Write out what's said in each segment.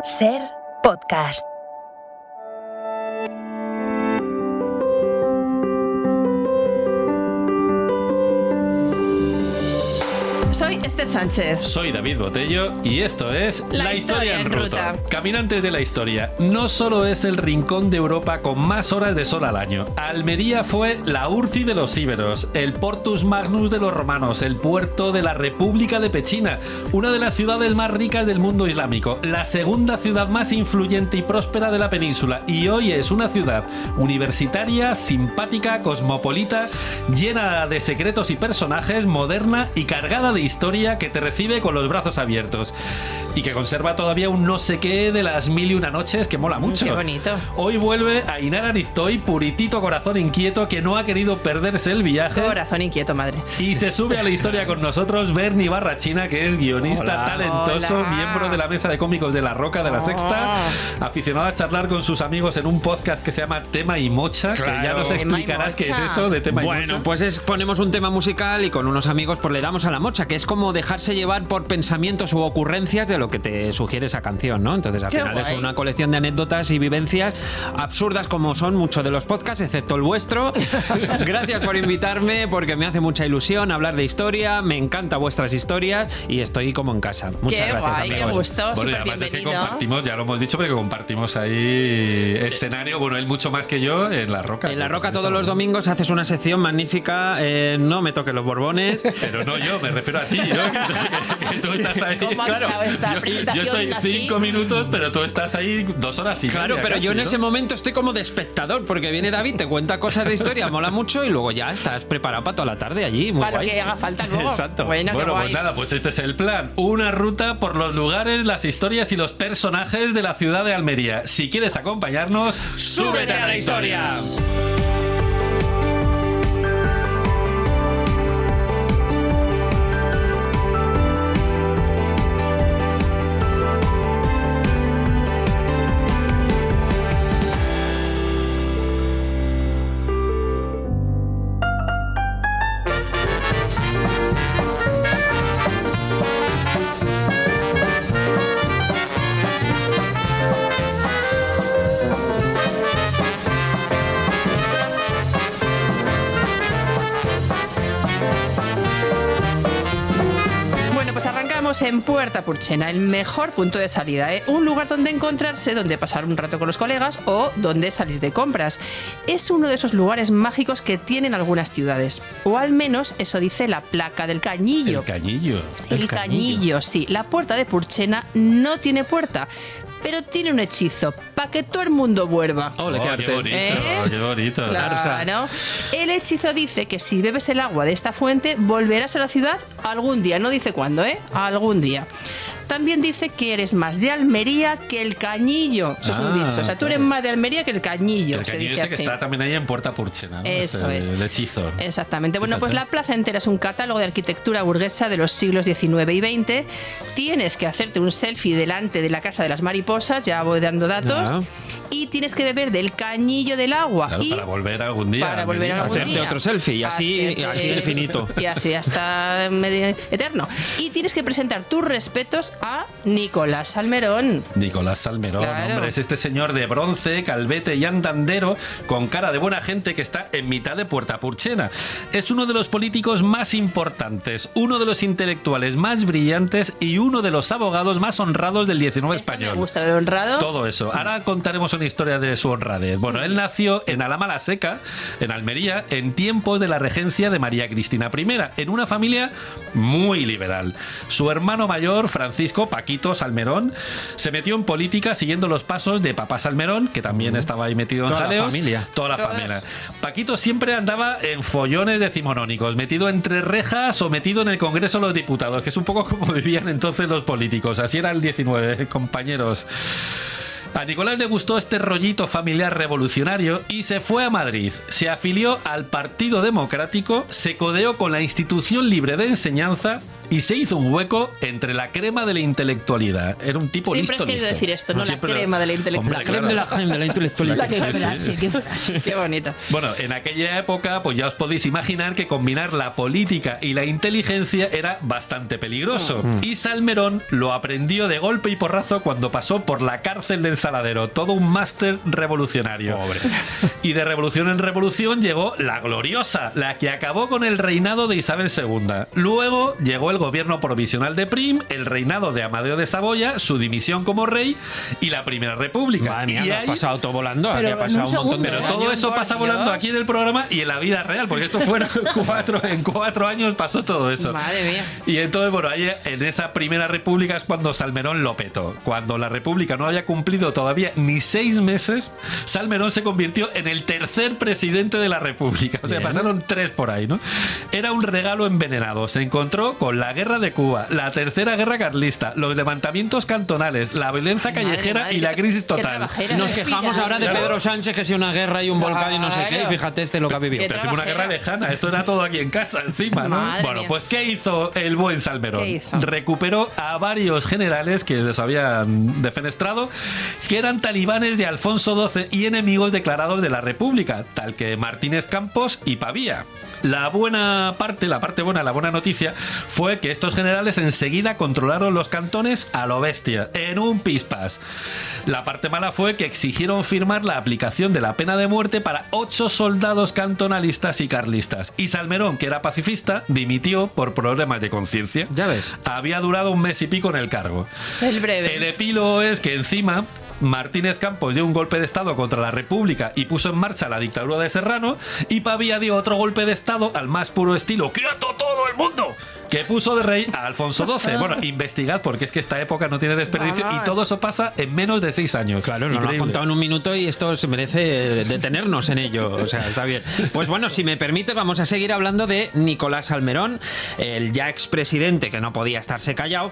Ser Podcast. Soy Esther Sánchez. Soy David Botello y esto es La Historia en Ruta. Caminantes de la historia. No solo es el rincón de Europa con más horas de sol al año. Almería fue la Urci de los íberos, el Portus Magnus de los romanos, el puerto de la República de Pechina, una de las ciudades más ricas del mundo islámico, la segunda ciudad más influyente y próspera de la península, y hoy es una ciudad universitaria, simpática, cosmopolita, llena de secretos y personajes, moderna y cargada de historia que te recibe con los brazos abiertos y que conserva todavía un no sé qué de las 1001 noches que mola mucho. Qué bonito. Hoy vuelve Ainara Ariztoy, puritito corazón inquieto que no ha querido perderse el viaje. Corazón inquieto, madre. Y se sube a la historia con nosotros Berni Barrachina, que es guionista, talentoso, miembro de la mesa de cómicos de La Roca de la Sexta, aficionado a charlar con sus amigos en un podcast que se llama Tema y Mocha, claro, que ya nos explicarás qué es eso de Tema y Mocha. Bueno, pues ponemos un tema musical y con unos amigos pues le damos a la mocha, que es como dejarse llevar por pensamientos u ocurrencias de lo que te sugiere esa canción, ¿no? Entonces al final es una colección de anécdotas y vivencias absurdas como son muchos de los podcasts, excepto el vuestro. Gracias por invitarme, porque me hace mucha ilusión hablar de historia, me encanta vuestras historias y estoy como en casa. Muchas gracias, amigos. Qué gusto, bueno, y además es que compartimos, ya lo hemos dicho, porque compartimos ahí escenario, bueno, él mucho más que yo en La Roca. En La Roca todos los domingos haces una sección magnífica, no me toques los borbones. Pero no yo, me refiero a ti, ¿no? Que tú estás ahí. ¿Cómo ha quedado esta presentación? Yo estoy 5 minutos, pero tú estás ahí 2 horas y claro, media, pero casi, yo en ¿no? ese momento estoy como de espectador, porque viene David, te cuenta cosas de historia, mola mucho y luego ya estás preparado para toda la tarde allí. Muy para guay. lo que haga falta luego. Exacto. Bueno, pues nada, pues este es el plan. Una ruta por los lugares, las historias y los personajes de la ciudad de Almería. Si quieres acompañarnos, ¡súbete a la historia! En Puerta Purchena, el mejor punto de salida, ¿eh? Un lugar donde encontrarse, donde pasar un rato con los colegas o donde salir de compras. Es uno de esos lugares mágicos que tienen algunas ciudades, o al menos eso dice la placa del Cañillo. El Cañillo. El Cañillo, sí. La Puerta de Purchena no tiene puerta, pero tiene un hechizo para que todo el mundo vuelva. ¡Ole, qué bonito! ¡Qué bonito! Claro. El hechizo dice que si bebes el agua de esta fuente, volverás a la ciudad algún día. No dice cuándo, ¿eh? Algún día. También dice que eres más de Almería que el Cañillo. Eso es un dicho. O sea, tú eres más de Almería que el Cañillo. El se Cañillo dice ese así. Que está también ahí en Puerta Purchena, ¿no? Eso es. El hechizo. Exactamente. Bueno, pues la plaza entera es un catálogo de arquitectura burguesa de los siglos XIX y XX. Tienes que hacerte un selfie delante de la Casa de las Mariposas, ya voy dando datos. Claro. Y tienes que beber del cañillo del agua. Claro, y para volver algún día. Para volver algún hacerte día. Otro selfie y así infinito. Y así hasta eterno. Y tienes que presentar tus respetos a Nicolás Salmerón. Nicolás Salmerón, claro. Hombre, es este señor de bronce, calvete y andandero, con cara de buena gente que está en mitad de Puerta Purchena. Es uno de los políticos más importantes, uno de los intelectuales más brillantes y uno de los abogados más honrados del 19 español. Me gusta el honrado. Todo eso. Ahora contaremos una historia de su honradez. Bueno, él nació en Alhama la Seca, en Almería, en tiempos de la regencia de María Cristina I, en una familia muy liberal. Su hermano mayor, Francisco Paquito Salmerón, se metió en política siguiendo los pasos de papá Salmerón, que también estaba ahí metido en jaleos. Toda la familia. Paquito siempre andaba en follones decimonónicos, metido entre rejas o metido en el Congreso de los Diputados, que es un poco como vivían entonces los políticos. Así era el 19, compañeros. A Nicolás le gustó este rollito familiar revolucionario y se fue a Madrid. Se afilió al Partido Democrático, se codeó con la Institución Libre de Enseñanza y se hizo un hueco entre la crema de la intelectualidad. Era un tipo Siempre listo. has querido decir esto, ¿no? Siempre la crema de la intelectualidad. Hombre, claro. La crema de la intelectualidad. Qué frase, qué frase. Qué bonita. Bueno, en aquella época, pues ya os podéis imaginar que combinar la política y la inteligencia era bastante peligroso. Y Salmerón lo aprendió de golpe y porrazo cuando pasó por la cárcel del Saladero. Todo un máster revolucionario. Pobre. Y de revolución en revolución llegó la gloriosa, la que acabó con el reinado de Isabel II. Luego llegó el gobierno provisional de Prim, el reinado de Amadeo de Saboya, su dimisión como rey y la Primera República. Madre mía, y lo has pasado todo volando. Aquí ha pasado un montón de pero años. todo eso por pasa Dios. volando aquí en el programa y en la vida real, porque esto fueron en 4 años pasó todo eso. Madre mía. Y entonces, bueno, ahí en esa Primera República es cuando Salmerón lo petó. Cuando la República no había cumplido todavía ni 6 meses, Salmerón se convirtió en el tercer presidente de la República. O sea, Bien. pasaron 3 por ahí, ¿no? Era un regalo envenenado. Se encontró con la guerra de Cuba, la tercera guerra carlista, los levantamientos cantonales, la violencia callejera madre, y la qué crisis total. trabajera. Nos quejamos ahora de Claro. Pedro Sánchez, que si una guerra y un volcán y no sé qué. Claro. Y fíjate lo que ha vivido. Qué Pero encima una guerra trabajera. lejana. Esto era todo aquí en casa, encima, ¿no? Madre Bueno, mía. pues ¿qué hizo el buen Salmerón? ¿Qué hizo? Recuperó a varios generales que les habían defenestrado, que eran talibanes de Alfonso XII y enemigos declarados de la República, tal que Martínez Campos y Pavía. La buena noticia fue que estos generales enseguida controlaron los cantones a lo bestia, en un pispás. La parte mala fue que exigieron firmar la aplicación de la pena de muerte para 8 soldados cantonalistas y carlistas. Y Salmerón, que era pacifista, dimitió por problemas de conciencia. Ya ves. Había durado 1 mes y pico en el cargo. El breve. El epílogo es que encima Martínez Campos dio un golpe de estado contra la República y puso en marcha la dictadura de Serrano, y Pavía dio otro golpe de estado al más puro estilo ¡quieto todo el mundo!, que puso de rey a Alfonso XII. Bueno, investigad, porque es que esta época no tiene desperdicio. Vamos. Y todo eso pasa en menos de 6 años. Claro, nos lo has Increíble. contado en un minuto y esto se merece detenernos en ello. O sea, está bien. Pues bueno, si me permites, vamos a seguir hablando de Nicolás Salmerón, el ya expresidente que no podía estarse callado.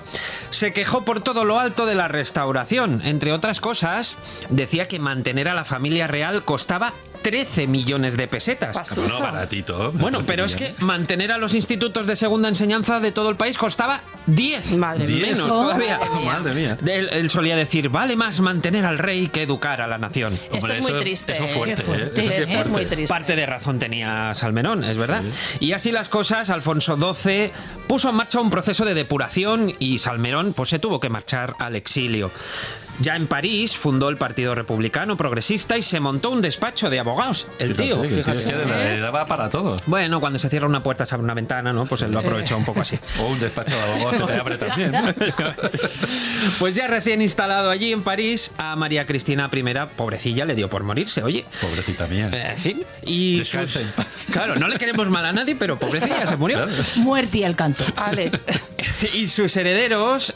Se quejó por todo lo alto de la restauración. Entre otras cosas, decía que mantener a la familia real costaba 13 millones de pesetas. Pastuzo. Bueno, baratito. Bueno, pero es que mantener a los institutos de segunda enseñanza de todo el país costaba 10. Madre mía. Menos todavía. Madre mía. Él solía decir, vale más mantener al rey que educar a la nación. Esto Hombre, es muy eso- triste. eso es fuerte, Qué fuerte. Eso sí es Esto es fuerte. muy triste. Parte de razón tenía Salmerón, es verdad. Y así las cosas, Alfonso XII puso en marcha un proceso de depuración y Salmerón pues se tuvo que marchar al exilio. Ya en París fundó el Partido Republicano Progresista y se montó un despacho de abogados. El tío, Fíjate, que fíjate. es que le daba para todo. Bueno, cuando se cierra una puerta se abre una ventana, ¿no? Pues él lo aprovechó un poco así. O un despacho de abogados se te abre también, ¿no? Pues ya recién instalado allí en París, a María Cristina I, pobrecilla, le dio por morirse, oye. Pobrecita mía. En fin, y Descansa en paz. Claro, no le queremos mal a nadie, pero pobrecilla se murió. Claro. Muerte y al canto. Ale. Y sus herederos,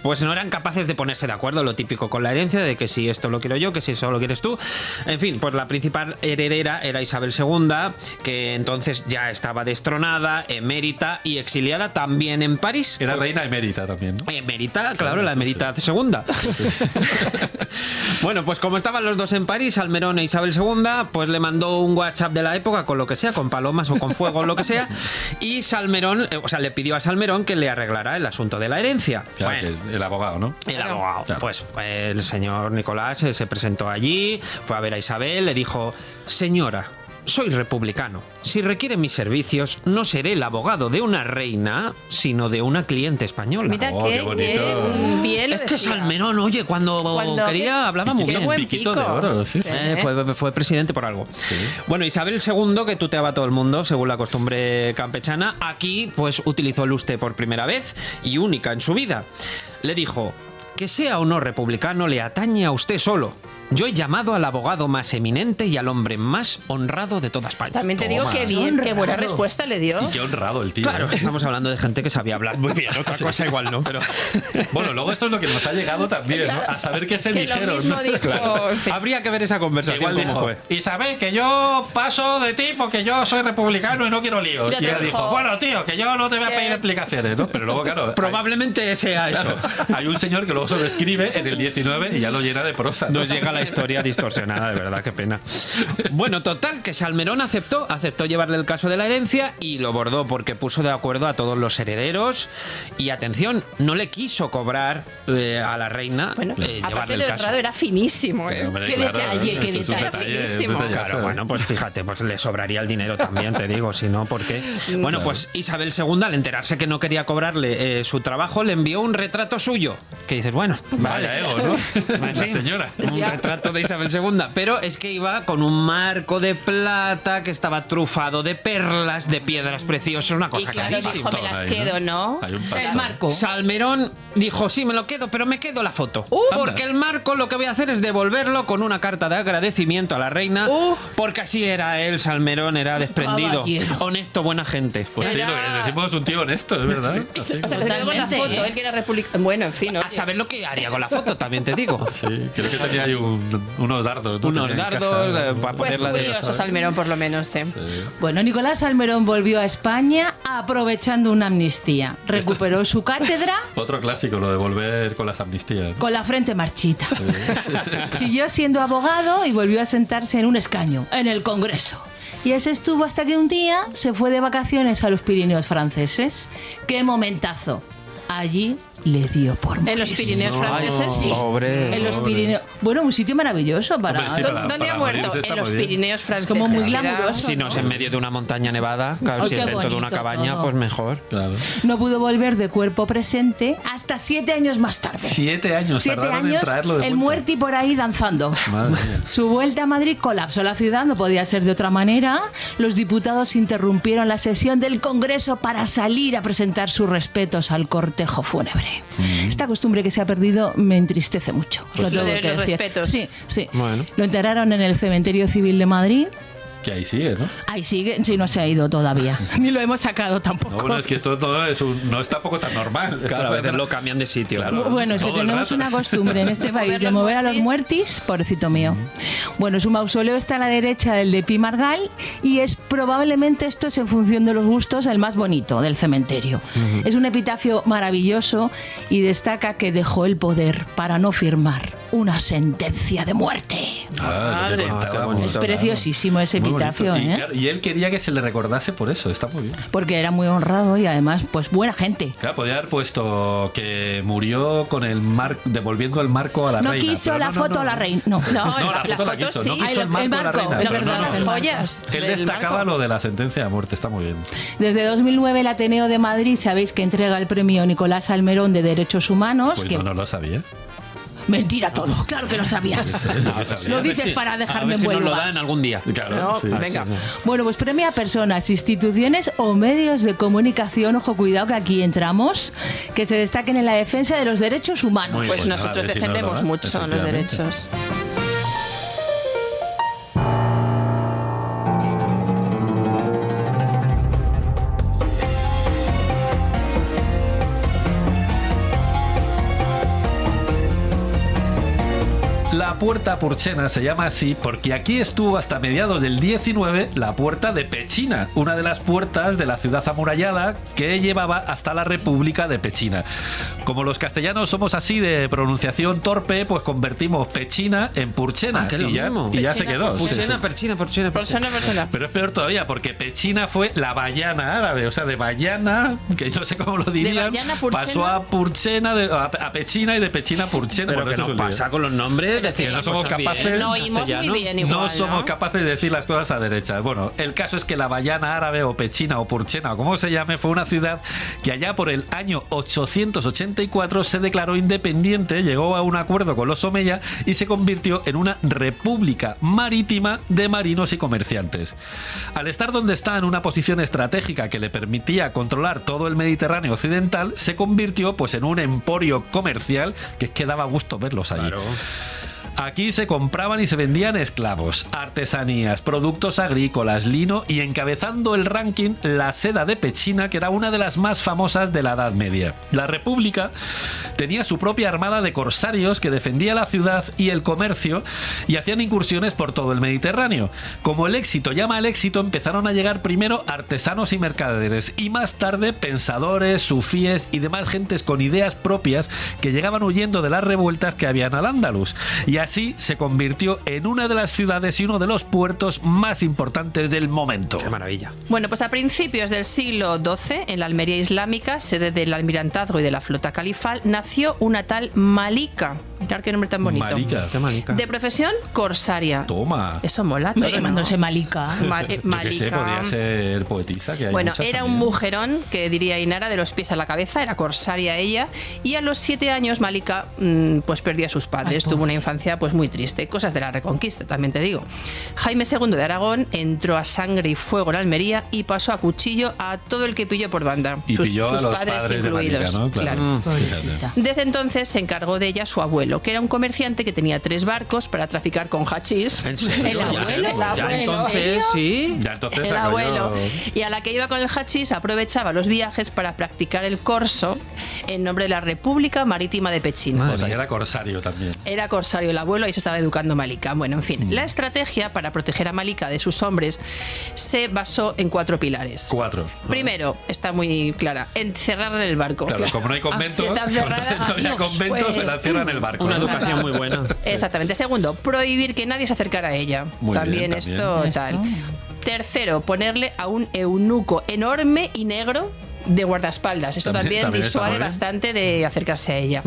pues no eran capaces de ponerse de acuerdo, lo típico con la herencia, de que si esto lo quiero yo, que si eso lo quieres tú. En fin, pues la principal heredera era Isabel II, que entonces ya estaba destronada, emérita y exiliada también en París. Era reina emérita también, ¿no? Emérita, claro, la emérita segunda. Bueno, pues como estaban los dos en París, Salmerón e Isabel II, pues le mandó un WhatsApp de la época con lo que sea, con palomas o con fuego o lo que sea, y Salmerón, o sea, le pidió a Salmerón que le arreglara el asunto de la herencia. Claro, Bueno, que el abogado, ¿no? el Claro. abogado. Claro. Pues el señor Nicolás se presentó allí, fue a ver a Isabel, le dijo: señora, soy republicano. Si requiere mis servicios, no seré el abogado de una reina, sino de una cliente española. Mira Oh, qué qué bonito. bien lo Es que decía. Salmerón, oye, cuando quería hablaba muy Qué bien. buen Piquito pico. de oro, sí, sí. Fue presidente por algo. Bueno, Isabel II, que tuteaba a todo el mundo, según la costumbre campechana, aquí pues utilizó el usted por primera vez y única en su vida. Le dijo: que sea o no republicano le atañe a usted solo. Yo he llamado al abogado más eminente y al hombre más honrado de toda España. También te digo Toma. que bien, qué buena Honrado. respuesta le dio. Y qué honrado el tío. Claro, ¿eh? que estamos hablando de gente que sabía hablar muy bien. Otra cosa igual no, pero... Bueno, luego esto es lo que nos ha llegado también, ¿no? A saber qué se Que lo dijeron, mismo ¿no? dijo, en fin. Habría que ver esa conversación Igual cómo dijo, fue. Isabel, que yo paso de ti porque yo soy republicano y no quiero líos. Ya Y te ella dijo, dijo, bueno, tío, que yo no te voy a que- pedir explicaciones, ¿no? Pero luego, claro, Probablemente sea eso. hay un señor que luego se lo escribe en el 19 y ya lo llena de prosa. ¿no? Nos llega la historia distorsionada, de verdad, qué pena. Bueno, total, que Salmerón aceptó llevarle el caso de la herencia y lo bordó porque puso de acuerdo a todos los herederos y, atención, no le quiso cobrar a la reina Aparte llevarle el de caso. honrado, era finísimo, ¿eh? Hombre, Qué claro, detalle, qué eso es un detalle, detalle, finísimo. detallazo. Claro, bueno, pues fíjate, pues le sobraría el dinero también, te digo, si no, ¿por qué? Bueno, pues Isabel II, al enterarse que no quería cobrarle su trabajo, le envió un retrato suyo. Que dices, bueno, Vaya vale. ego, ¿no? En La fin, señora. un retrato de Isabel II. Pero es que iba con un marco de plata que estaba trufado de perlas, de piedras preciosas, una Y cosa claro, carísima. dijo, me las Ahí, quedo, ¿no? Hay un El pacto. marco. Salmerón dijo, sí, me lo quedo, pero me quedo la foto. Porque el marco lo que voy a hacer es devolverlo con una carta de agradecimiento a la reina, porque así era él, Salmerón, era desprendido, Caballero. honesto, buena gente. Pues sí, lo que decimos es un tío honesto, es verdad. Así O sea, se quedó con la Totalmente, foto, ¿eh? él que era republicano. Bueno, en fin, A oye. saber lo que haría con la foto, también te digo. Sí, creo que tenía ahí unos dardos. ¿no? Unos Tenía en dardos casa. para Pues ponerla de... curioso, Salmerón, por lo menos, ¿eh? Bueno, Nicolás Salmerón volvió a España aprovechando una amnistía. Recuperó su cátedra Otro clásico, lo de volver con las amnistías. ¿no? con la frente marchita. Siguió siendo abogado y volvió a sentarse en un escaño, en el Congreso. Y así estuvo hasta que un día se fue de vacaciones a los Pirineos franceses. ¡Qué momentazo! Allí le dio por morir. En los Pirineos franceses, sí. Pobre. En los Pirineos. Bueno, un sitio maravilloso para... Hombre, sí, ¿Dónde para ha muerto? morirse está En los muy bien. Pirineos franceses. como muy Cuidado. glamuroso. Si no es en medio de una montaña nevada, claro, Ay, si qué es dentro de una bonito cabaña, todo. pues mejor. Claro. No pudo volver de cuerpo presente hasta 7 años más tarde. 7 años 7 tardaron en años, traerlo de el vuelta. muerti por ahí danzando. Madre mía. Su vuelta a Madrid colapsó la ciudad, no podía ser de otra manera. Los diputados interrumpieron la sesión del Congreso para salir a presentar sus respetos al cortejo fúnebre. Esta costumbre que se ha perdido me entristece mucho. os Pues lo sí. tengo Lo de que los decir. respetos. Sí, sí. Bueno. Lo enterraron en el Cementerio Civil de Madrid. Que ahí sigue, ¿no? Ahí sigue, sí, no se ha ido todavía. Ni lo hemos sacado tampoco. No, bueno, es que esto todo no es tampoco tan normal. Esto a veces lo cambian de sitio. Claro. Bueno, es que Todo el tenemos rato. una costumbre en este país de mover a los muertis, pobrecito mío. Bueno, su mausoleo está a la derecha del de Pi Margall y es probablemente, esto es en función de los gustos, el más bonito del cementerio. Es un epitafio maravilloso y destaca que dejó el poder para no firmar una sentencia de muerte. Ah, lo que Madre. contábamos. Qué bonito. Es preciosísimo ese Muy epitafio, bonito. ¿eh? Claro, y él quería que se le recordase por eso, está muy bien. Porque era muy honrado y además, pues buena gente. Claro, podía haber puesto que murió con el devolviendo el marco a la No reina. quiso pero la foto a la reina. No, No, No, la la foto la foto quiso, sí. no quiso Ay, el el marco a la marco, reina. lo Lo pero que no, son no, las no. joyas. Él del destacaba marco. lo de la sentencia de muerte, está muy bien. Desde 2009 el Ateneo de Madrid, sabéis que entrega el premio Nicolás Salmerón de Derechos Humanos. Pues que... no lo sabía. Mentira todo, claro que lo sabías. No, sabía. Lo dices para A dejarme ver en si buen nos lo lugar. dan algún día. Claro, No, sí. venga. Bueno, pues premia a personas, instituciones o medios de comunicación, ojo, cuidado que aquí entramos, que se destaquen en la defensa de los derechos humanos. Muy Pues bueno, a nosotros ver si nos lo defendemos dan, mucho los efectivamente. derechos. La Puerta Purchena se llama así porque aquí estuvo hasta mediados del 19 la Puerta de Pechina, una de las puertas de la ciudad amurallada que llevaba hasta la República de Pechina. Como los castellanos somos así de pronunciación torpe, pues convertimos Pechina en Purchena Ah, que es lo y ya, mismo. y ya se Pechina, quedó. Sí, Perchina, sí. perchina. Persona. Pero es peor todavía, porque Pechina fue la Bayana árabe, o sea, de Bayana, que no sé cómo lo dirían, Bayana a Purchena. pasó a Purchena, a Pechina y de Pechina a Purchena. Pero Bueno, que esto es nos un lío. pasa con los nombres, decir que no las somos cosas capaces- bien, No oímos castellano. muy bien igual, No somos capaces de decir las cosas a derechas. Bueno, el caso es que la Bayana árabe o Pechina o Purchena o como se llame fue una ciudad que allá por el año 884 se declaró independiente, llegó a un acuerdo con los Omeya y se convirtió en una república marítima de marinos y comerciantes. Al estar donde está en una posición estratégica que le permitía controlar todo el Mediterráneo occidental, se convirtió pues en un emporio comercial que es que daba gusto verlos allí. Claro. Aquí se compraban y se vendían esclavos, artesanías, productos agrícolas, lino y encabezando el ranking la seda de Pechina, que era una de las más famosas de la Edad Media. La República tenía su propia armada de corsarios que defendía la ciudad y el comercio y hacían incursiones por todo el Mediterráneo. Como el éxito llama al éxito, empezaron a llegar primero artesanos y mercaderes y más tarde pensadores, sufíes y demás gentes con ideas propias que llegaban huyendo de las revueltas que habían al Andalus. Y así se convirtió en una de las ciudades y uno de los puertos más importantes del momento. Qué maravilla. Bueno, pues a principios del siglo XII, en la Almería islámica, sede del almirantazgo y de la flota califal, nació una tal Malika. Mirad qué nombre tan bonito. Malika. Qué manica. De profesión, corsaria. Toma. Eso mola. Me todo, llamándose Malika. Yo qué sé, podría ser poetisa. Que hay Bueno, muchas era también. un mujerón, que diría Inara, de los pies a la cabeza, era corsaria ella, y a los 7 años Malika pues perdió a sus padres, tuvo una infancia pues muy triste, cosas de la Reconquista, también te digo. Jaime II de Aragón entró a sangre y fuego en Almería y pasó a cuchillo a todo el que pilló por banda, Y pilló a sus los padres padres de incluidos. Malika, ¿no? Claro. Pobrecita. Desde entonces se encargó de ella su abuelo, que era un comerciante que tenía 3 barcos para traficar con hachís. ¿En serio? El abuelo, Ya, el abuelo. entonces, sí. Ya entonces El saco abuelo. yo- Y a la que iba con el hachís aprovechaba los viajes para practicar el corso en nombre de la República Marítima de Pechín. O sea, que era corsario también. Era corsario el abuelo y se estaba educando Malika. Bueno, en fin, la estrategia para proteger a Malika de sus hombres se basó en 4 pilares. 4. Primero, está muy clara, encerrar el barco. Claro, como no hay conventos, Si está encerrada, no había adiós. conventos, Pues, me la cierran el barco. Una ¿no? educación muy buena. Exactamente. Segundo, prohibir que nadie se acercara a ella. Muy También bien, esto también. tal. Tercero, ponerle a un eunuco enorme y negro de guardaespaldas. Esto también También está disuade muy bien. bastante de acercarse a ella.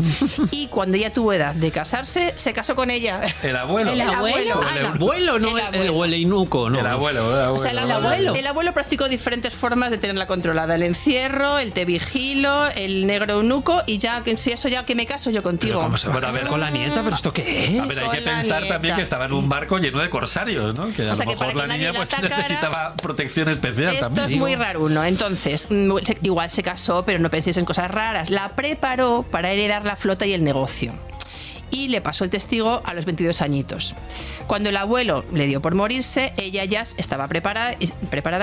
Y cuando ya tuvo edad de casarse, se casó con ella. El abuelo. El abuelo. Ah, el abuelo, no El el abuelo. hueleinuco, ¿no? El abuelo. O sea, el abuelo practicó diferentes formas de tenerla controlada. El encierro, el te vigilo, el negro eunuco y ya, que si eso ya que me caso yo contigo. Pero ¿cómo se va a Bueno, a casar ver. con la nieta? ¿Pero esto qué es? A ver, hay que Con la pensar nieta. también que estaba en un barco lleno de corsarios, ¿no? Que a O sea, lo que para mejor que la nadie niña la pues atacara- necesitaba protección especial Esto también. es muy raro, ¿no? Entonces, igual se casó, pero no penséis en cosas raras. La preparó para heredar la flota y el negocio. Y le pasó el testigo a los 22 añitos. Cuando el abuelo le dio por morirse, ella ya estaba preparada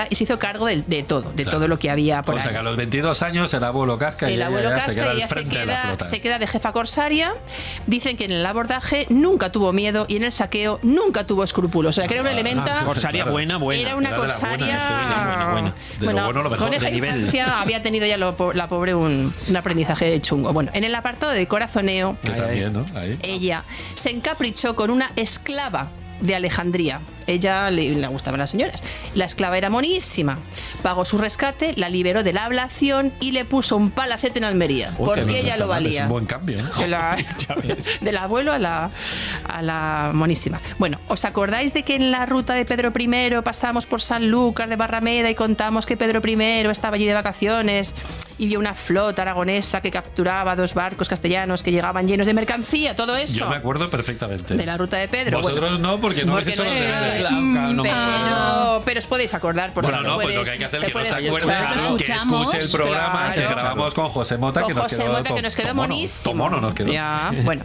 y se hizo cargo de todo, de Claro. todo lo que había por O sea, ahí. que a los 22 años el abuelo casca y El ella abuelo ya casca se queda y al ella frente de la flota. se queda de jefa corsaria. Dicen que en el abordaje nunca tuvo miedo y en el saqueo nunca tuvo escrúpulos. O sea, que era un elemento... Corsaria Claro. buena. Era una Era de la corsaria... buena, sí, buena. De lo bueno, lo mejor, con esa de nivel. infancia había tenido ya la pobre un aprendizaje chungo. Bueno, en el apartado de corazoneo, Que también, ¿no? Ahí. ella se encaprichó con una esclava de Alejandría. Ella le gustaban las señoras. La esclava era monísima. Pagó su rescate, la liberó de la ablación y le puso un palacete en Almería. Uy, que porque no ella está lo mal, valía. Es un buen cambio, ¿eh? Del abuelo a la monísima. Bueno, ¿os acordáis de que en la ruta de Pedro I pasamos por Sanlúcar de Barrameda y contamos que Pedro I estaba allí de vacaciones y vio una flota aragonesa que capturaba 2 barcos castellanos que llegaban llenos de mercancía? Todo eso. Yo me acuerdo perfectamente. De la ruta de Pedro. Vosotros Bueno, no, porque no habéis porque hecho no los es- deberes. Claro, no me acuerdo. pero os podéis acordar porque Bueno, no, pues lo que hay que hacer es que no se acuerde, escuchar. que escuche el programa que Claro. grabamos con José Mota, Con que nos José quedó Mota, que nos quedó monísimo. Tomono nos quedó. Ya, bueno.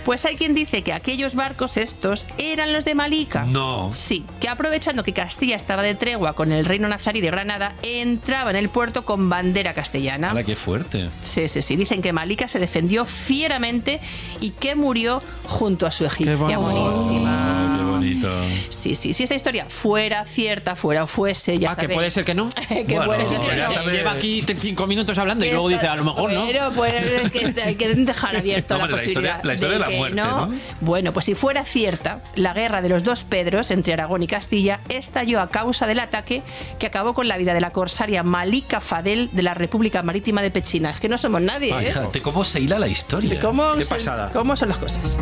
Pues hay quien dice que aquellos barcos estos eran los de Malika. No. Sí, que aprovechando que Castilla estaba de tregua con el reino nazarí de Granada, entraba en el puerto con bandera castellana. ¡Hala, qué fuerte! Sí. Dicen que Malika se defendió fieramente y que murió junto a su egipcia monísima. Oh, ¡Qué bonito! Sí. Si esta historia fuera cierta, fuera o fuese, ya Ah, que sabéis. puede ser que no. que Bueno, puede ser que ya no. sabes. Lleva aquí 5 minutos hablando y luego dice, a lo mejor no. Pero pues, es que hay que dejar abierto Hombre, la posibilidad la historia de la que muerte, ¿no? Bueno, pues si fuera cierta, la guerra de los 2 Pedros entre Aragón y Castilla estalló a causa del ataque que acabó con la vida de la corsaria Malika Fadel de la República Marítima de Pechina. Es que no somos nadie, ¿eh? Fíjate cómo se hila la historia. ¿Cómo Qué pasada. ¿Cómo son las cosas?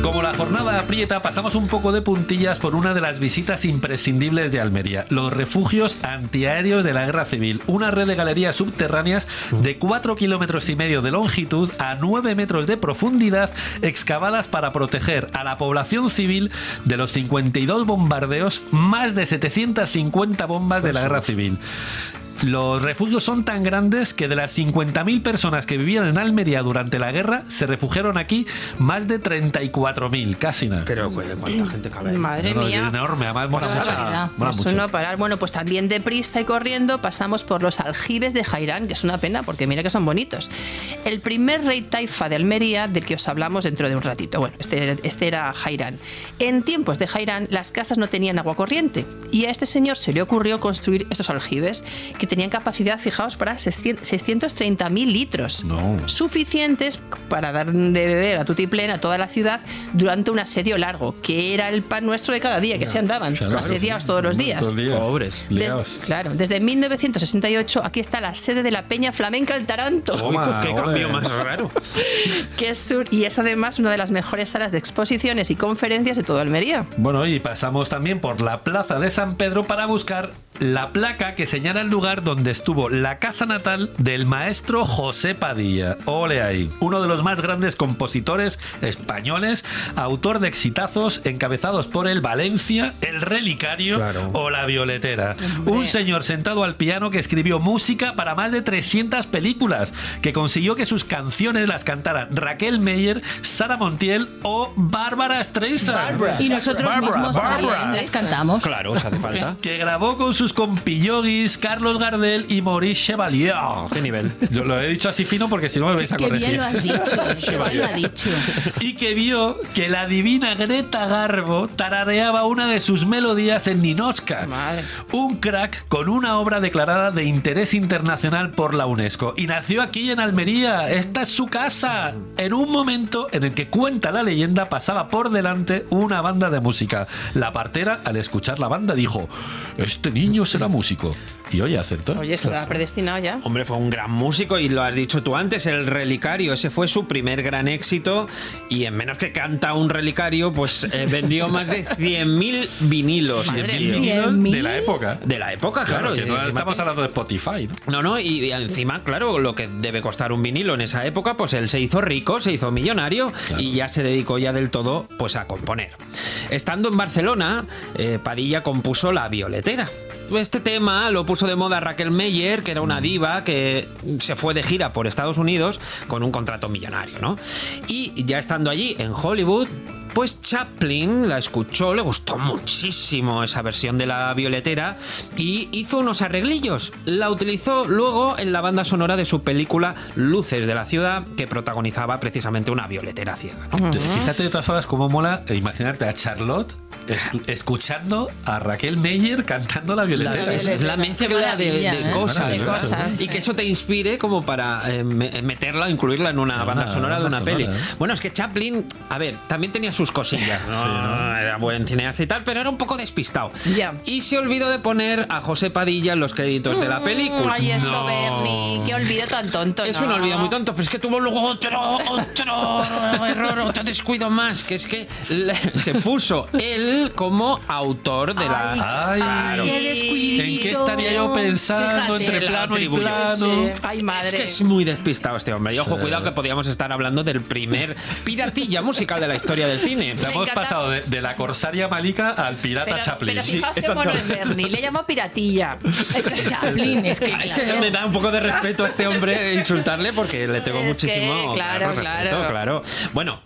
Como la jornada aprieta, pasamos un poco de puntillas por una de las visitas imprescindibles de Almería, los refugios antiaéreos de la Guerra Civil, una red de galerías subterráneas de 4,5 kilómetros de longitud a 9 metros de profundidad, excavadas para proteger a la población civil de los 52 bombardeos, más de 750 bombas de la Guerra Civil. Los refugios son tan grandes que de las 50.000 personas que vivían en Almería durante la guerra, se refugiaron aquí más de 34.000, casi nada. Pero ¿cuánta gente cabe ahí? Madre No, mía. es enorme, además mola Una mucho. barbaridad. Mola Eso mucho. no parar. Bueno, pues también deprisa y corriendo pasamos por los aljibes de Jairán, que es una pena porque mira que son bonitos. el primer rey taifa de Almería, del que os hablamos dentro de un ratito. Bueno, este era Jairán. En tiempos de Jairán, las casas no tenían agua corriente y a este señor se le ocurrió construir estos aljibes que tenían capacidad, fijaos, para 630.000 litros. Suficientes para dar de beber a tutiplén a toda la ciudad durante un asedio largo, que era el pan nuestro de cada día, que se andaban asediados todos los días. Pobres, liados. Desde 1968 aquí está la sede de la Peña Flamenca El Taranto. ¡Qué cambio más raro! Y es además una de las mejores salas de exposiciones y conferencias de toda Almería. Bueno, y pasamos también por la Plaza de San Pedro para buscar la placa que señala el lugar donde estuvo la casa natal del maestro José Padilla. Ole ahí. Uno de los más grandes compositores españoles, autor de exitazos encabezados por el Valencia, el Relicario o la Violetera. Un señor sentado al piano que escribió música para más de 300 películas, que consiguió que sus canciones las cantaran Raquel Meyer, Sara Montiel o Bárbara Streisand. Y nosotros mismos las cantamos. Claro, os hace falta. Que grabó con sus compillogis Carlos Gardel y Maurice Chevalier. ¿Qué nivel? Yo lo he dicho así fino porque si no me vais a corregir. Qué bien lo has dicho. Qué bien lo ha dicho. Y que vio que la divina Greta Garbo tarareaba una de sus melodías en Ninotchka. Madre. Un crack con una obra declarada de interés internacional por la UNESCO. Y nació aquí en Almería. Esta es su casa. En un momento en el que, cuenta la leyenda, pasaba por delante una banda de música. La partera, al escuchar la banda, dijo: este niño será músico. Y oye, aceptó. Oye, estaba predestinado ya. Hombre, fue un gran músico y lo has dicho tú antes, el Relicario. Ese fue su primer gran éxito y en menos que canta un Relicario, pues vendió más de 100.000 vinilos. 100.000 vinilos de la época. De la época, claro. Que no estamos hablando de Spotify, ¿no? No, y encima, claro, lo que debe costar un vinilo en esa época, pues él se hizo rico, se hizo millonario y ya se dedicó ya del todo pues a componer. Estando en Barcelona, Padilla compuso La Violetera. Este tema lo puso de moda Raquel Meyer, que era una diva que se fue de gira por Estados Unidos con un contrato millonario, ¿no? Y ya estando allí en Hollywood, pues Chaplin la escuchó, le gustó muchísimo esa versión de La Violetera y hizo unos arreglillos. La utilizó luego en la banda sonora de su película Luces de la ciudad, que protagonizaba precisamente una violetera ciega, ¿no? Fíjate de todas formas cómo mola imaginarte a Charlotte escuchando a Raquel Meyer cantando La Violetera. Es la mezcla de cosas, de cosas. Y que eso te inspire como para meterla, incluirla en una banda sonora de una peli. Bueno, es que Chaplin, a ver, también tenía sus cosillas, ¿no? Era buen cineasta y tal, pero era un poco despistado. Y se olvidó de poner a José Padilla en los créditos de la película. Ay, esto, Bernie, qué olvido tan tonto. Es un olvido muy tonto, pero es que tuvo luego otro error, otro descuido más, que es que se puso él como autor de la... ¿En qué estaría yo pensando? Fíjate, entre plano y plano. Ay, madre. Es que es muy despistado este hombre. Y ojo, cuidado, que podíamos estar hablando del primer piratilla musical de la historia del cine. Hemos pasado de la corsaria Malika al pirata Chaplin. Pero fijaos que bueno es Bernie, le llamó piratilla. Es que Chaplin, es que me da un poco de respeto a este hombre insultarle porque le tengo muchísimo respeto, claro. Bueno,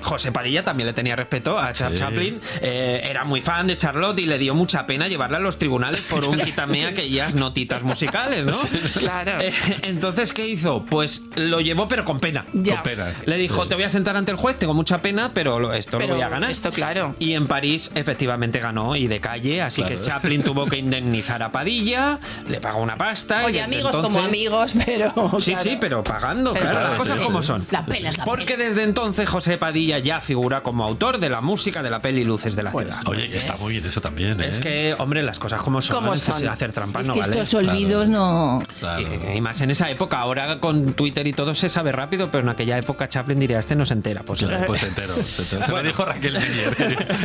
José Padilla también le tenía respeto a Chaplin. Era muy fan de Charlotte y le dio mucha pena llevarla a los tribunales por un quítame aquellas notitas musicales, ¿no? Claro. Entonces, ¿qué hizo? Pues lo llevó, pero con pena. Ya. Con pena. Le dijo: te voy a sentar ante el juez, tengo mucha pena, pero lo voy a ganar. Esto, claro. Y en París, efectivamente, ganó y de calle, así que Chaplin tuvo que indemnizar a Padilla, le pagó una pasta. Oye, amigos como amigos, pero... Sí, claro. sí, pero pagando, Pero claro, las cosas como son. La pena es la Porque desde entonces José Padilla ya figura como autor de la música de la peli Luces de la ciudad. Oye, que está muy bien eso también, ¿eh? Es que, hombre, las cosas como son, ¿Cómo son? hacer trampas Es no que vale. estos olvidos no... Claro. Y más en esa época, ahora con Twitter y todo se sabe rápido, pero en aquella época Chaplin diría: este no se entera. Pues Pues entero. Se lo dijo Raquel Meyer,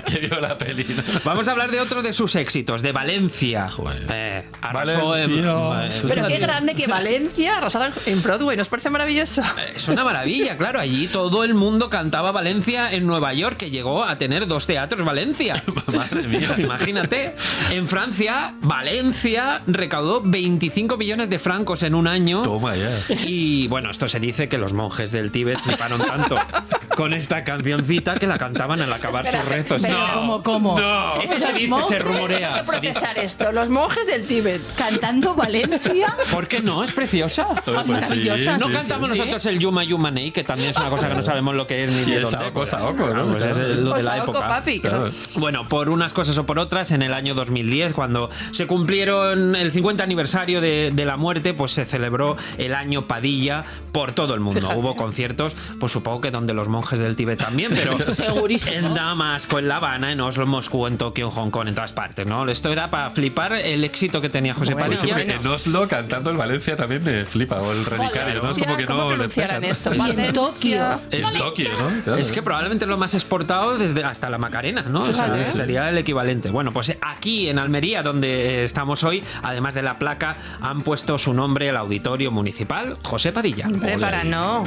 que vio la peli, ¿no? Vamos a hablar de otro de sus éxitos, de Valencia. Arrasó Pero qué grande que Valencia arrasada en Broadway, ¿nos parece maravilloso? Es una maravilla, claro. Allí todo el mundo cantaba Valencia. En Nueva York, que llegó a tener 2 teatros Valencia. Madre mía. Imagínate. En Francia, Valencia recaudó 25 millones de francos en un año. Toma ya. Y bueno, esto se dice que los monjes del Tíbet fliparon tanto con esta cancioncita que la cantaban al acabar sus rezos. Pero ¿cómo? No. Esto se dice, se rumorea. Hay que procesar esto. Los monjes del Tíbet. Cantando Valencia. ¿Por qué no? Es preciosa. Maravillosa. No cantamos nosotros el Yuma Yumanei, que también es una cosa que no sabemos lo que es ni de dónde. Saoko, ¿no? Pues es lo de la Saoko, época. papi, Claro. Bueno, por unas cosas o por otras, en el año 2010, cuando se cumplieron el 50 aniversario de la muerte, pues se celebró el año Padilla por todo el mundo. Fíjate. Hubo conciertos, pues supongo que donde los monjes del Tíbet también, pero Segurísimo. en Damasco, en La Habana, en Oslo, en Moscú, en Tokio, en Hong Kong, en todas partes, ¿no? Esto era para flipar el éxito que tenía José Bueno, Padilla. bueno. En Oslo cantando el Valencia también me flipa, o el Relicario, ¿no? Valencia, Como que ¿cómo no le pronunciarán pegan, eso? Y en Valencia. Tokio. Es Tokio, ¿no? Claro. Es que probablemente lo más exportado desde hasta la Macarena, ¿no? O sea, Fíjate. sería el equivalente. Bueno, pues aquí en Almería, donde estamos hoy, además de la placa, han puesto su nombre al Auditorio Municipal José Padilla. Hombre, para no.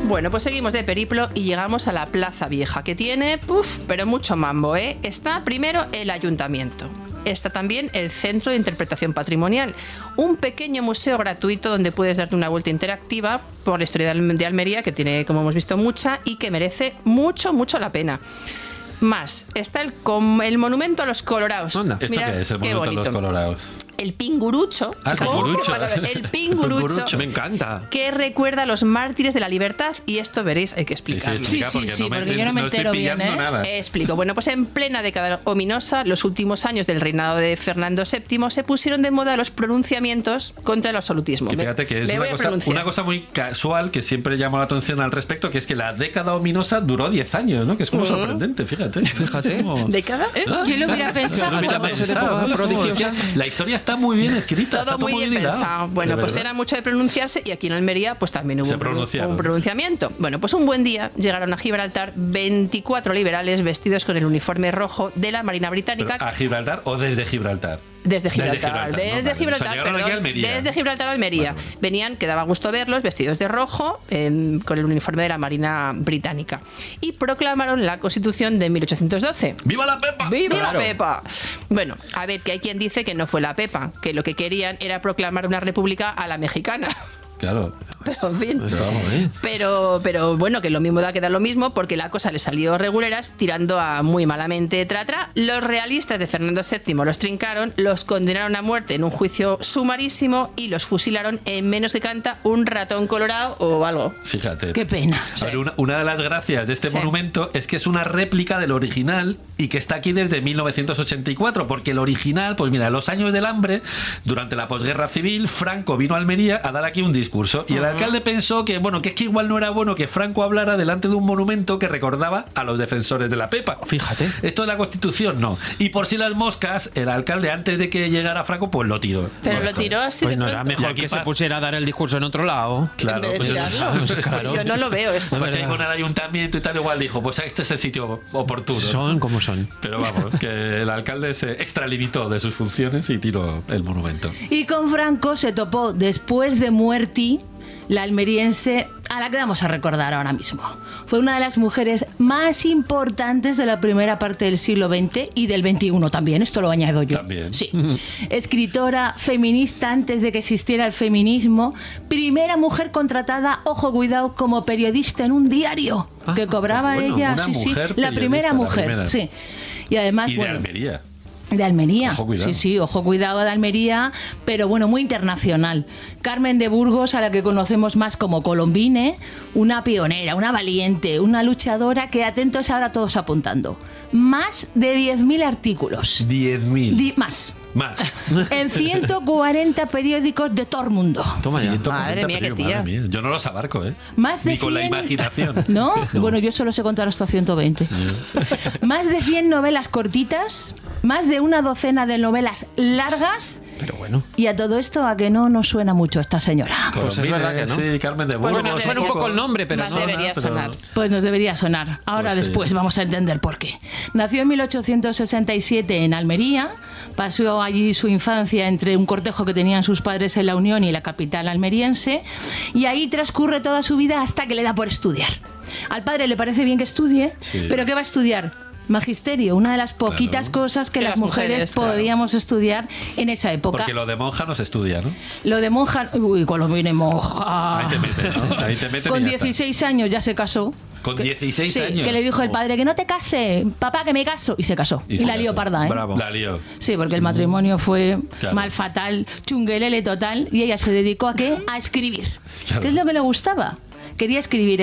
Bueno, pues seguimos de periplo y llegamos a la Plaza Vieja, que tiene, pero mucho mambo, ¿eh? Está primero el ayuntamiento. Está también el Centro de Interpretación Patrimonial, un pequeño museo gratuito donde puedes darte una vuelta interactiva por la historia de Almería, que tiene, como hemos visto, mucha y que merece mucho, mucho la pena. Más, está el monumento a los colorados. Anda. ¿Esto Mirad qué es? El qué monumento a los bonito. colorados. El pingurucho. Ah, qué pingurucho. palabra. El pingurucho. Me encanta. Que recuerda a los mártires de la libertad, y esto veréis, hay que explicarlo. explica, Sí, porque sí, no me porque estoy, yo no me estoy entero bien, pillando ¿eh? nada. Explico. Bueno, pues en plena década ominosa, los últimos años del reinado de Fernando VII, se pusieron de moda los pronunciamientos contra el absolutismo. Que fíjate que es Me voy a pronunciar. una cosa muy casual que siempre llama la atención al respecto, que es que la década ominosa duró 10 años, ¿no? Que es como sorprendente, fíjate. Fíjate. Es como- ¿Década? Yo lo hubiera pensado. No hubiera cuando- pensado, ¿no? Es como prodigiosa. que la historia está muy bien escrita, está Todo muy bien hilado, pensado. de Bueno, pues verdad. era mucho de pronunciarse, y aquí en Almería pues también hubo Se pronunciaron. un pronunciamiento. Bueno, pues un buen día llegaron a Gibraltar 24 liberales vestidos con el uniforme rojo de la Marina Pero, Británica. ¿a Gibraltar o desde Gibraltar? Desde Gibraltar, ¿no? desde Vale. Gibraltar, O sea, llegaron aquí a Almería. desde Gibraltar a Almería. Vale. Venían, que daba gusto verlos, vestidos de rojo, con el uniforme de la Marina Británica. Y proclamaron la Constitución de 1812. ¡Viva la Pepa! ¡Viva Claro. la Pepa! Bueno, a ver, que hay quien dice que no fue la Pepa, que lo que querían era proclamar una república a la mexicana. Claro. Pero, en fin. Vamos, ¿eh? Pero bueno, que lo mismo da que da lo mismo, porque la cosa le salió reguleras, tirando a muy malamente tra. Los realistas de Fernando VII los trincaron, los condenaron a muerte en un juicio sumarísimo y los fusilaron en menos que canta un ratón colorado o algo. Fíjate. Qué pena. A ver, una de las gracias de este Sí. monumento es que es una réplica del original y que está aquí desde 1984, porque el original, pues mira, en los años del hambre, durante la posguerra civil, Franco vino a Almería a dar aquí un discurso y el alcalde pensó que, bueno, que es que igual no era bueno que Franco hablara delante de un monumento que recordaba a los defensores de la Pepa. Fíjate. Esto es la Constitución, no. Y por si las moscas, el alcalde, antes de que llegara Franco, pues lo tiró. Pero Bueno, lo tiró así Pues de no era pronto. Y mejor aquí que se pasa- pusiera a dar el discurso en otro lado. Claro, En vez de pues eso- tirarlo. claro. Yo no lo veo eso. Pues ahí con el ayuntamiento y tal, igual dijo, pues este es el sitio oportuno. ¿no? Son como son. Pero vamos, que el alcalde se extralimitó de sus funciones y tiró el monumento. Y con Franco se topó después de muerti la almeriense a la que vamos a recordar ahora mismo. Fue una de las mujeres más importantes de la primera parte del siglo XX y del XXI también, esto lo añado yo. También. Sí. Escritora, feminista antes de que existiera el feminismo, primera mujer contratada, ojo cuidado, como periodista en un diario, que cobraba bueno, ella, una sí, sí, mujer la primera periodista, la mujer, primera. sí. Y además, Y de bueno, Almería. de Almería. Ojo, cuidado. Sí, sí, ojo, cuidado de Almería, pero bueno, muy internacional. Carmen de Burgos, a la que conocemos más como Colombine, una pionera, una valiente, una luchadora que, atentos ahora todos apuntando, más de 10.000 artículos. 10.000. Más. Más. En 140 periódicos de todo el mundo. Toma ya. 140 Madre mía, qué periódicos, tía. madre mía. Yo no los abarco, ¿eh? Más de Ni con la 100 imaginación. ¿No? Bueno, yo solo sé contar hasta 120. Más de 100 novelas cortitas, más de una docena de novelas largas. Pero bueno. Y a todo esto, ¿a que no nos suena mucho esta señora? Pues es verdad que no. Sí, Carmen de Pues Burgos. Suena un poco el nombre, pero Más no. debería pero- sonar. Pues nos debería sonar. Ahora Pues sí. después vamos a entender por qué. Nació en 1867 en Almería, pasó allí su infancia entre un cortejo que tenían sus padres en la Unión y la capital almeriense, y ahí transcurre toda su vida hasta que le da por estudiar. Al padre le parece bien que estudie, Sí. pero ¿qué va a estudiar? Magisterio, una de las poquitas cosas que las mujeres podíamos estudiar en esa época. Porque lo de monja no se estudia, ¿no? Lo de monja... Uy, cuando viene monja... Ahí te metes, ¿no? Ahí te metes. Con 16 años ya se casó. ¿Con 16 años? Sí, que le dijo el padre que no te case, papá, que me caso. Y se casó. Y la lió parda, ¿eh? Bravo. La lió. Sí, porque el matrimonio fue mal fatal, chunguelele total, y ella se dedicó ¿a qué? A escribir. Claro. ¿Qué es lo que le gustaba? Quería escribir,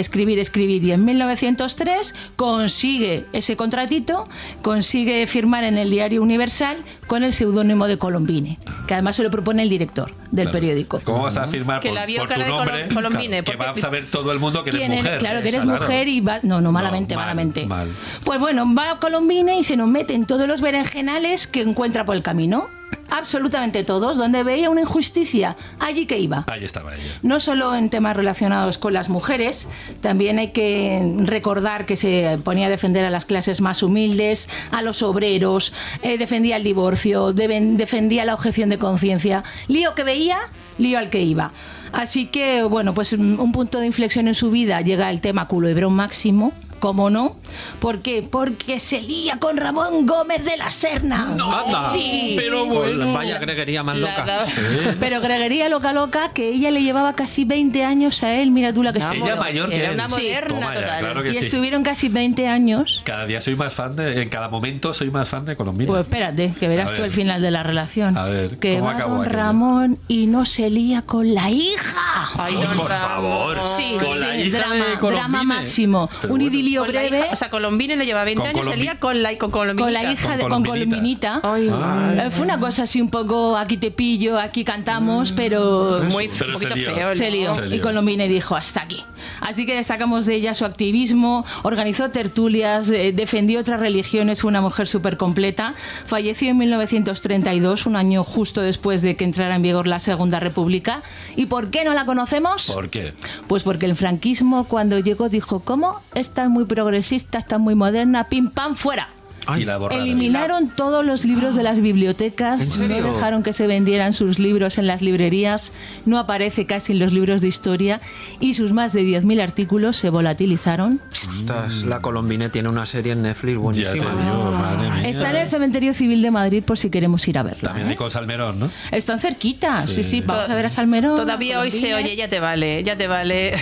y en 1903 consigue ese contratito, consigue firmar en el Diario Universal con el seudónimo de Colombine, que además se lo propone el director del periódico. ¿Cómo vas a firmar que la vio por tu cara de nombre? Colombine, Que va a saber todo el mundo que eres mujer. Claro, que eres mujer y va... No, malamente. Mal. Pues bueno, va a Colombine y se nos mete en todos los berenjenales que encuentra por el camino. Absolutamente todos, donde veía una injusticia, allí que iba. Ahí estaba ella. No solo en temas relacionados con las mujeres, también hay que recordar que se ponía a defender a las clases más humildes, a los obreros, defendía el divorcio, defendía la objeción de conciencia. Lío que veía, lío al que iba. Así que, bueno, pues un punto de inflexión en su vida llega el tema culebrón máximo. ¿Cómo no? ¿Por qué? Porque se lía con Ramón Gómez de la Serna. No, anda. Sí. Pero bueno. Vaya greguería más loca. Sí. Pero greguería loca, que ella le llevaba casi 20 años a él. Mira tú la que Sí, sí. ella mayor que era él. una moderna Toma ya, total. claro que Y sí. estuvieron casi 20 años. Cada día soy más fan en cada momento soy más fan de Colombina. Pues espérate, que verás A tú ver. el final de la relación. A ver, que ¿cómo va acabó don aquello? Ramón y no se lía con la hija. Ay, Oh, don por Ramón. favor. Sí, Con la hija de drama Colombine. máximo. Pero Un bueno. idilio Con la breve. hija, o sea, Colombine le lleva 20 Con años, se lía con Colombinita. Con la hija de Con Colombinita. Ay, madre. Fue una cosa así un poco, aquí te pillo, aquí cantamos, pero Muy Pero un poquito se lió. feo. se lió. Se lió. Y Colombine dijo, hasta aquí. Así que destacamos de ella su activismo, organizó tertulias, defendió otras religiones, fue una mujer súper completa. Falleció en 1932, un año justo después de que entrara en vigor la Segunda República. ¿Y por qué no la conocemos? ¿Por qué? Pues porque el franquismo cuando llegó dijo, ¿cómo? Esta es muy progresista, esta es muy moderna, pim pam, fuera. Y la borraron. Eliminaron todos los libros de las bibliotecas, ¿En serio? no dejaron que se vendieran sus libros en las librerías, no aparece casi en los libros de historia y sus más de 10.000 artículos se volatilizaron. Ostras, la Colombine tiene una serie en Netflix Ya te buenísima. digo, madre mía. Está en el Cementerio Civil de Madrid por si queremos ir a verla. También hay con Salmerón, ¿no? Están cerquita, sí, Sí. vamos a ver a Salmerón. Todavía a hoy se Colombine. oye, ya te vale, ya te vale.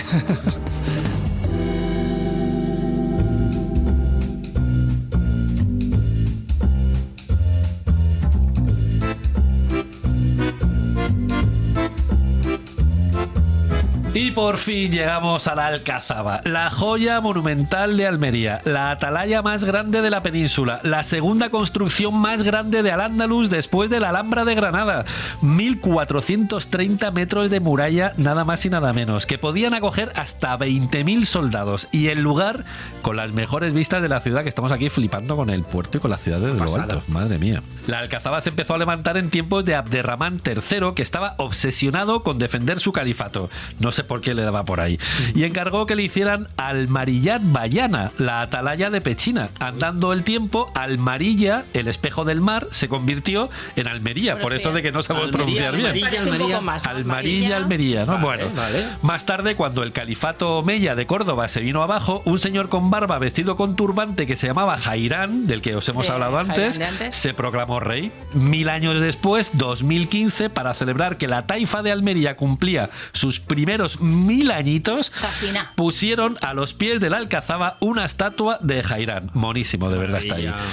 Y por fin llegamos a la Alcazaba, la joya monumental de Almería, la atalaya más grande de la península, la segunda construcción más grande de Al-Ándalus después de la Alhambra de Granada. 1.430 metros de muralla, nada más y nada menos, que podían acoger hasta 20.000 soldados. Y el lugar con las mejores vistas de la ciudad, que estamos aquí flipando con el puerto y con la ciudad desde lo Pasada. alto. Madre mía. La Alcazaba se empezó a levantar en tiempos de Abderramán III, que estaba obsesionado con defender su califato. No sé por qué le daba por ahí. Y encargó que le hicieran Almarillat Bayana, la atalaya de Pechina. Andando el tiempo, Almarilla, el espejo del mar, se convirtió en Almería. Bueno, Por sí. esto de que no sabemos Almería, pronunciar bien. Almería. Parece un poco más. Almarilla, Almería, ¿no? Vale, Bueno, vale. más tarde, cuando el califato omeya de Córdoba se vino abajo, un señor con barba vestido con turbante que se llamaba Jairán, del que os hemos Sí, hablado antes, Jairán de antes. se proclamó rey. 1000 años después, 2015, para celebrar que la taifa de Almería cumplía sus primeros 1000 añitos, Casi nada. pusieron a los pies de la Alcazaba una estatua de Jairán. Monísimo, de verdad está ahí. Maravilla.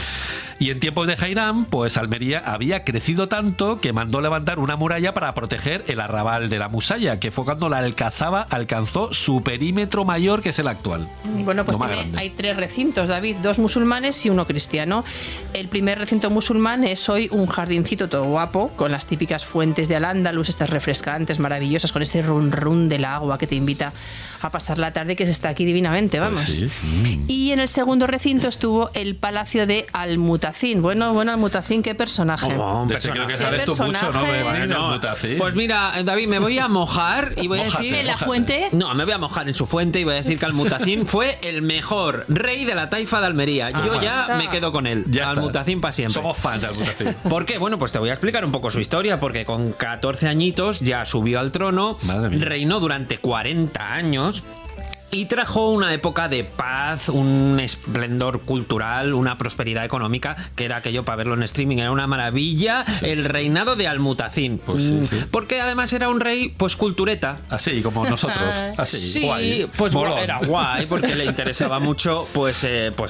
Y en tiempos de Jairán, pues Almería había crecido tanto que mandó levantar una muralla para proteger el arrabal de la Musaya, que fue cuando la Alcazaba alcanzó su perímetro mayor, que es el actual. Bueno, pues Lo más grande. hay 3 recintos, David, 2 musulmanes y 1 cristiano. El primer recinto musulmán es hoy un jardincito todo guapo, con las típicas fuentes de Al-Ándalus, estas refrescantes, maravillosas, con ese run run del agua que te invita a pasar la tarde, que se está aquí divinamente, vamos. Pues sí. Y en el segundo recinto estuvo el Palacio de Al-Mutacín. Bueno, Al-Mutacín, qué personaje. Oh, un De este creo que personaje. sabes tú mucho, ¿no? personaje. Bueno, Almutacín. pues mira, David, me voy a mojar y voy a Mójate, decir... ¿En la mójate. fuente? No, me voy a mojar en su fuente y voy a decir que Al-Mutacín fue el mejor rey de la taifa de Almería. Yo ya me quedo con él. Ya está. Al-Mutacín para siempre. Somos fans de Almutacín. ¿Por qué? Bueno, pues te voy a explicar un poco su historia, porque con 14 añitos ya subió al trono, Madre mía. reinó durante 40 años. Y trajo una época de paz, un esplendor cultural, una prosperidad económica, que era aquello para verlo en streaming, era una maravilla, el reinado de Almutacín. Pues sí. Porque además era un rey, pues cultureta. Así, como nosotros. Así, Sí, guay. pues Molón. era guay, porque le interesaba mucho pues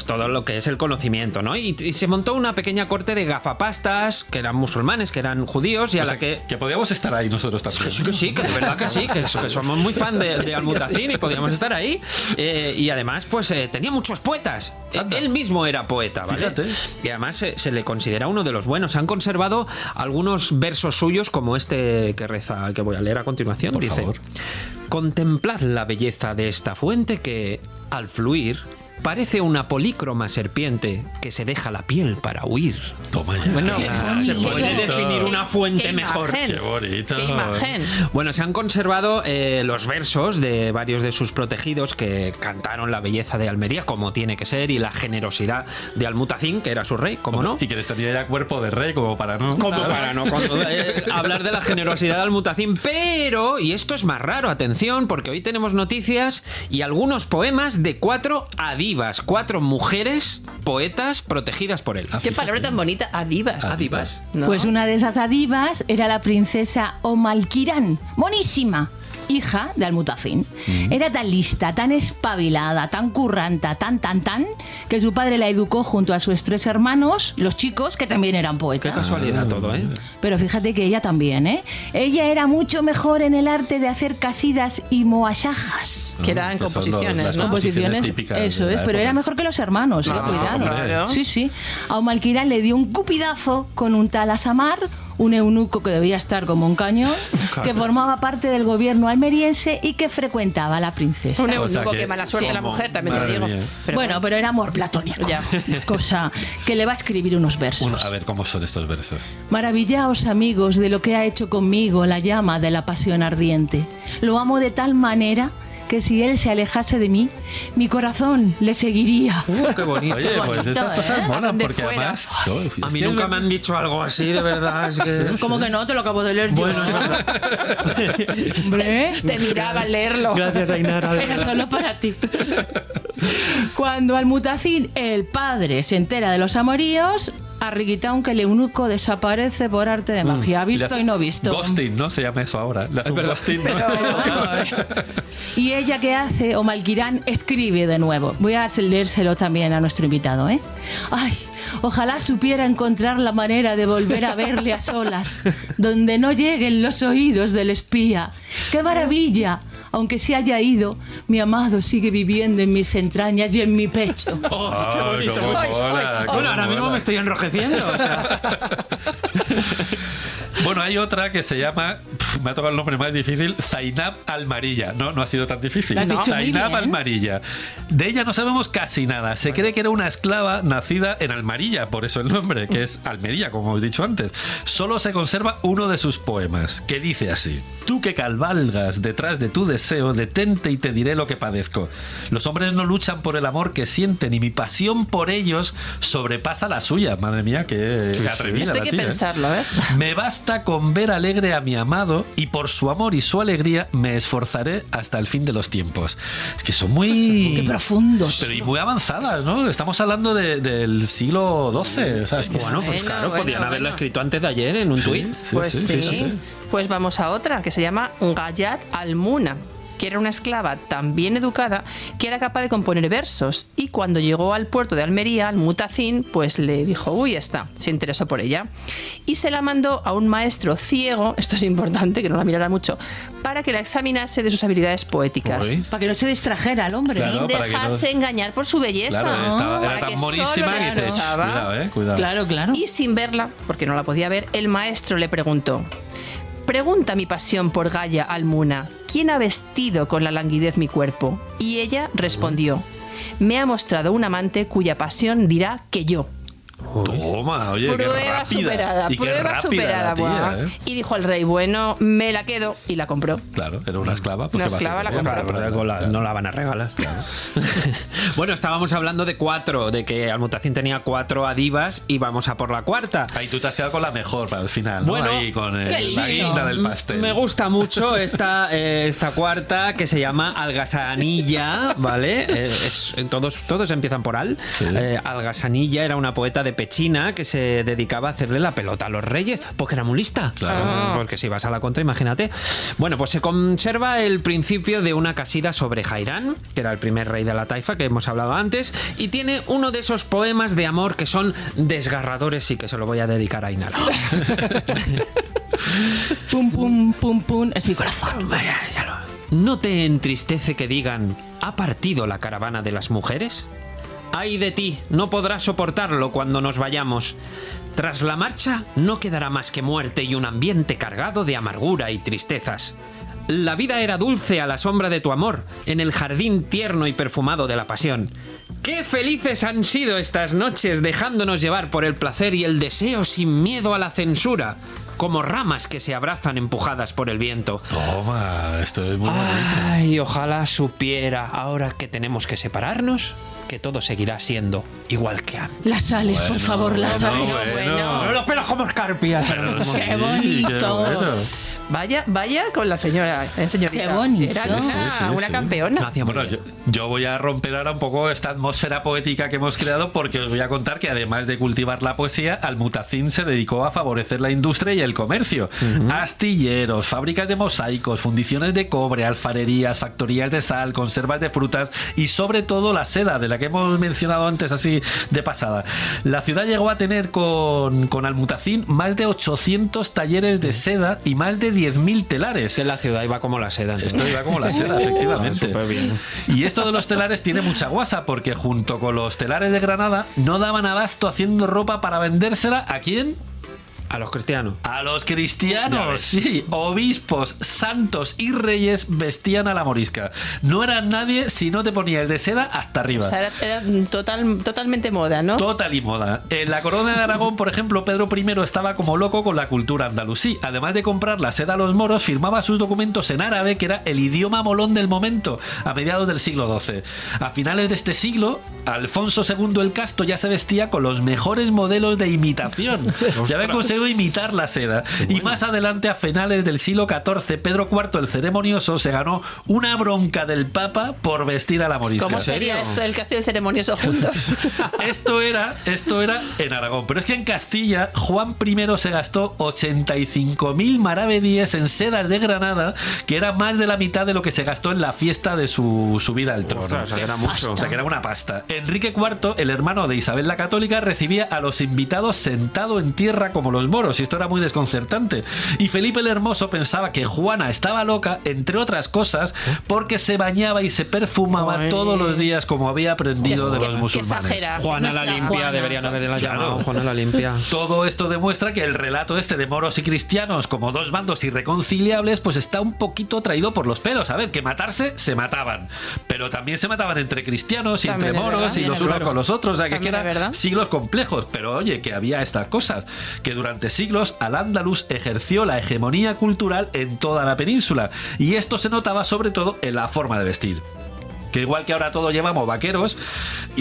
todo lo que es el conocimiento, ¿no? Y se montó una pequeña corte de gafapastas, que eran musulmanes, que eran judíos, y a O sea, la que... que podíamos estar ahí nosotros también. Que sí, que de verdad que sí, que somos muy fan de Almutacín y podíamos estar ahí. Y además, pues tenía muchos poetas. Él mismo era poeta, ¿vale? Fíjate. Y además se le considera uno de los buenos. Se han conservado algunos versos suyos, como este que reza, que voy a leer a continuación. Por Dice: favor. Contemplad la belleza de esta fuente que, al fluir, parece una polícroma serpiente que se deja la piel para huir. Toma ya. Bueno, Se bonito. puede definir una fuente Qué mejor. imagen. Qué bonito. Qué imagen. Bueno, se han conservado los versos de varios de sus protegidos que cantaron la belleza de Almería, como tiene que ser, y la generosidad de Almutacín, que era su rey, ¿cómo no? Y que les tenía ya cuerpo de rey, como para no. Como para no hablar de la generosidad de Almutacín, pero, y esto es más raro, atención, porque hoy tenemos noticias y algunos poemas de 4 adivas, 4 mujeres poetas protegidas por él. Qué palabra tan bonita, adivas. Adivas. ¿No? Pues una de esas adivas era la princesa Omalquirán, monísima, hija de Almutacín. Era tan lista, tan espabilada, tan curranta, tan, que su padre la educó junto a sus 3 hermanos, los chicos, que también eran Qué poetas. casualidad todo, ¿eh? Pero fíjate que ella también, ¿eh? Ella era mucho mejor en el arte de hacer casidas y moallajas. Que eran Que son composiciones, las ¿no? composiciones típicas de eso la es, pero época. era mejor que los hermanos, cuidado. claro. Sí, sí. A Omalquirán le dio un cupidazo con un tal Asamar, un eunuco que debía estar como un cañón, que formaba parte del gobierno almeriense y que frecuentaba a la princesa. Un O sea eunuco, que- que mala suerte la ¿Cómo? mujer, también te Madre digo. mía. Bueno, pero era amor platónico. Ya. Cosa que le va a escribir unos versos. A ver, ¿cómo son estos versos? Maravillaos, amigos, de lo que ha hecho conmigo la llama de la pasión ardiente. Lo amo de tal manera que si él se alejase de mí, mi corazón le seguiría. Qué bonito. Oye, pues bonito, estas cosas ¿eh? A molan, donde porque fuera. además. A mí nunca me han dicho algo así, de verdad. Es que... ¿Cómo que no? Te lo acabo de leer yo. Bueno, es verdad. Hombre, Te miraba al leerlo. Gracias, Ainara. era solo para ti. Cuando Almutacín, el padre, se entera de los amoríos, Arriguitaun, que el eunuco desaparece por arte de magia. Visto y no visto. Ghosting, ¿no? Se llama eso ahora. Le hace un ghosting, ¿no? Pero vamos. ¿Y ella qué hace? Omalquirán escribe de nuevo. Voy a leérselo también a nuestro invitado, ¿eh? Ay, ojalá supiera encontrar la manera de volver a verle a solas, donde no lleguen los oídos del espía. ¡Qué maravilla! Aunque se haya ido, mi amado sigue viviendo en mis entrañas y en mi pecho. Ay, cómo mola, cómo Bueno, ahora mismo mola. me estoy enrojeciendo. O sea. Bueno, hay otra que se llama, me ha tocado el nombre más difícil, Zainab Almarilla. No ha sido tan difícil. Lo has dicho muy Zainab bien. Almarilla. De ella no sabemos casi nada. Se cree que era una esclava nacida en Almarilla, por eso el nombre, que es Almería, como hemos dicho antes. Solo se conserva uno de sus poemas, que dice así: tú que cabalgas detrás de tu deseo, detente y te diré lo que padezco. Los hombres no luchan por el amor que sienten y mi pasión por ellos sobrepasa la suya. Madre mía, qué atrevida Esto hay la que tía, ¿eh? pensarlo, ¿eh? Me basta con ver alegre a mi amado y por su amor y su alegría me esforzaré hasta el fin de los tiempos. Es que son muy... ¡Qué profundos! Pero y muy avanzadas, ¿no? Estamos hablando del siglo XII. O sea, es que Bueno, pues Bueno, claro, bueno, podían haberlo bueno. escrito antes de ayer en un tuit. Pues sí. Pues vamos a otra que se llama Gayat Almuna, que era una esclava tan bien educada que era capaz de componer versos, y cuando llegó al puerto de Almería, Almutacín pues le dijo, uy, está, se interesó por ella y se la mandó a un maestro ciego, esto es importante, que no la mirara mucho, para que la examinase de sus habilidades poéticas. Uy. Para que no se distrajera el hombre. Claro, Sin para que no- dejarse engañar por su belleza. Claro, Para era tan que solo monísima la que dices, escuchaba. cuidado, cuidado. Claro, claro. Y sin verla, porque no la podía ver, el maestro le preguntó: pregunta mi pasión por Gaya Almuna, ¿quién ha vestido con la languidez mi cuerpo? Y ella respondió: me ha mostrado un amante cuya pasión dirá que yo. Toma, oye, prueba qué rápida. superada, y qué prueba rápida superada. la tía, Buah. Y dijo al rey, bueno, me la quedo, y la compró. Claro, era una esclava. Una esclava la compró. Claro, no la van a regalar. Claro. Bueno, estábamos hablando de 4, de que Al-Mutazin tenía 4 adivas y vamos a por la 4. Ahí tú te has quedado con la mejor para el final, ¿no? Bueno, Ahí con la guinda del pastel. Me gusta mucho esta 4 que se llama Algasanilla, ¿vale? Todos empiezan por Al. Sí. Algasanilla era una poeta de Pechina que se dedicaba a hacerle la pelota a los reyes, porque era muy lista. Claro. Porque si vas a la contra, imagínate. Bueno, pues se conserva el principio de una casida sobre Jairán, que era el primer rey de la taifa que hemos hablado antes, y tiene uno de esos poemas de amor que son desgarradores y que se lo voy a dedicar a Ainara. Pum, pum, pum, pum, es mi corazón. Vaya, ¿no te entristece que digan ¿ha partido la caravana de las mujeres? ¡Ay de ti! No podrás soportarlo cuando nos vayamos. Tras la marcha no quedará más que muerte y un ambiente cargado de amargura y tristezas. La vida era dulce a la sombra de tu amor, en el jardín tierno y perfumado de la pasión. ¡Qué felices han sido estas noches dejándonos llevar por el placer y el deseo sin miedo a la censura! Como ramas que se abrazan empujadas por el viento. Toma, esto es muy bonito. Ay, ojalá supiera, ahora que tenemos que separarnos, que todo seguirá siendo igual que antes. Las sales, por favor, las sales. Bueno. Los pelos como escarpias. ¡Qué bonito! bueno. Vaya con la señora, señorita. Qué bonito. Era una campeona. Bueno, yo voy a romper ahora un poco esta atmósfera poética que hemos creado porque os voy a contar que además de cultivar la poesía, Al-Mutazin se dedicó a favorecer la industria y el comercio. Astilleros, fábricas de mosaicos, fundiciones de cobre, alfarerías, factorías de sal, conservas de frutas y sobre todo la seda, de la que hemos mencionado antes así de pasada. La ciudad llegó a tener con Al-Mutazin más de 800 talleres de seda y más de 10.000 telares. Que la ciudad iba como la seda. Entonces. Esto iba como la seda, efectivamente. Súper bien. Y esto de los telares tiene mucha guasa, porque junto con los telares de Granada no daban abasto haciendo ropa para vendérsela ¿a quién? A los cristianos. A los cristianos, sí. Obispos, santos y reyes vestían a la morisca. No eran nadie si no te ponías de seda hasta arriba. O sea, era totalmente moda, ¿no? Total y moda. En la corona de Aragón, por ejemplo, Pedro I estaba como loco con la cultura andalusí. Además de comprar la seda a los moros, firmaba sus documentos en árabe, que era el idioma molón del momento, a mediados del siglo XII. A finales de este siglo, Alfonso II el Casto ya se vestía con los mejores modelos de imitación. Ya había conseguido imitar la seda. Y más adelante, a finales del siglo XIV, Pedro IV el Ceremonioso se ganó una bronca del Papa por vestir a la morisca. ¿Cómo sería esto el Castillo y el Ceremonioso juntos? Esto era en Aragón. Pero es que en Castilla, Juan I se gastó 85.000 maravedíes en sedas de Granada, que era más de la mitad de lo que se gastó en la fiesta de su subida al trono. Ostras, o sea, que era mucho. O sea, que era una pasta. Enrique IV, el hermano de Isabel la Católica, recibía a los invitados sentado en tierra como los moros, y esto era muy desconcertante. Y Felipe el Hermoso pensaba que Juana estaba loca, entre otras cosas, porque se bañaba y se perfumaba todos los días, como había aprendido de los musulmanes. Juana la limpia, deberían haberla llamado Juana la limpia. Todo esto demuestra que el relato este de moros y cristianos como dos bandos irreconciliables pues está un poquito traído por los pelos. A ver, que matarse se mataban, pero también se mataban entre cristianos y entre moros y los unos con los otros, o sea que eran siglos complejos. Pero oye, que había estas cosas, que durante siglos Al-Ándalus ejerció la hegemonía cultural en toda la península, y esto se notaba sobre todo en la forma de vestir. Que igual que ahora todos llevamos vaqueros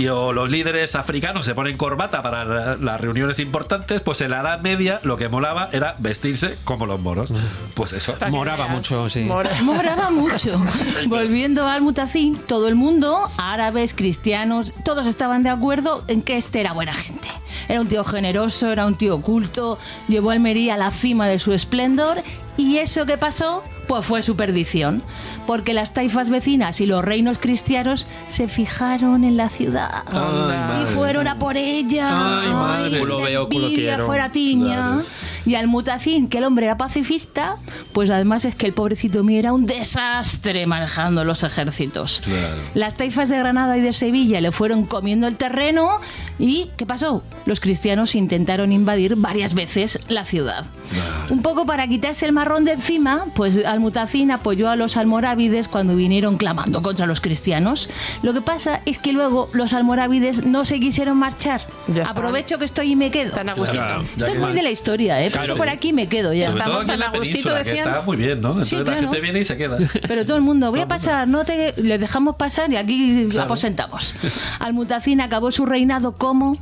o los líderes africanos se ponen corbata para las reuniones importantes, pues en la Edad Media lo que molaba era vestirse como los moros. Pues eso. Moraba mucho, sí. Moraba mucho. Volviendo al Mutazin, todo el mundo, árabes, cristianos, todos estaban de acuerdo en que este era buena gente. Era un tío generoso, era un tío culto, llevó a Almería a la cima de su esplendor. ¿Y eso qué pasó? Pues fue su perdición, porque las taifas vecinas y los reinos cristianos se fijaron en la ciudad. Ay, y fueron a por ella. Ay, madre. Culo veo, culo quiero. Fuera tiña. Claro. Y Almutacín, que el hombre era pacifista, pues además es que el pobrecito mío era un desastre manejando los ejércitos. Claro. Las taifas de Granada y de Sevilla le fueron comiendo el terreno y ¿qué pasó? Los cristianos intentaron invadir varias veces la ciudad. Vale. Un poco para quitarse el marrón de encima, pues Almutacín apoyó a los almorávides cuando vinieron clamando contra los cristianos. Lo que pasa es que luego los almorávides no se quisieron marchar. Ya está. Aprovecho que estoy y me quedo. Tan a gustito. Claro. Esto es muy de la historia, ¿eh? Claro. Paso por aquí y me quedo ya. Sobre todo Estamos aquí en tan la a gustito, península, que decían. está muy bien, ¿no? Entonces Sí, la claro. gente viene y se queda. Pero todo el mundo, voy a Todo el pasar, le dejamos pasar y aquí Claro. aposentamos. Almutacín acabó su reinado como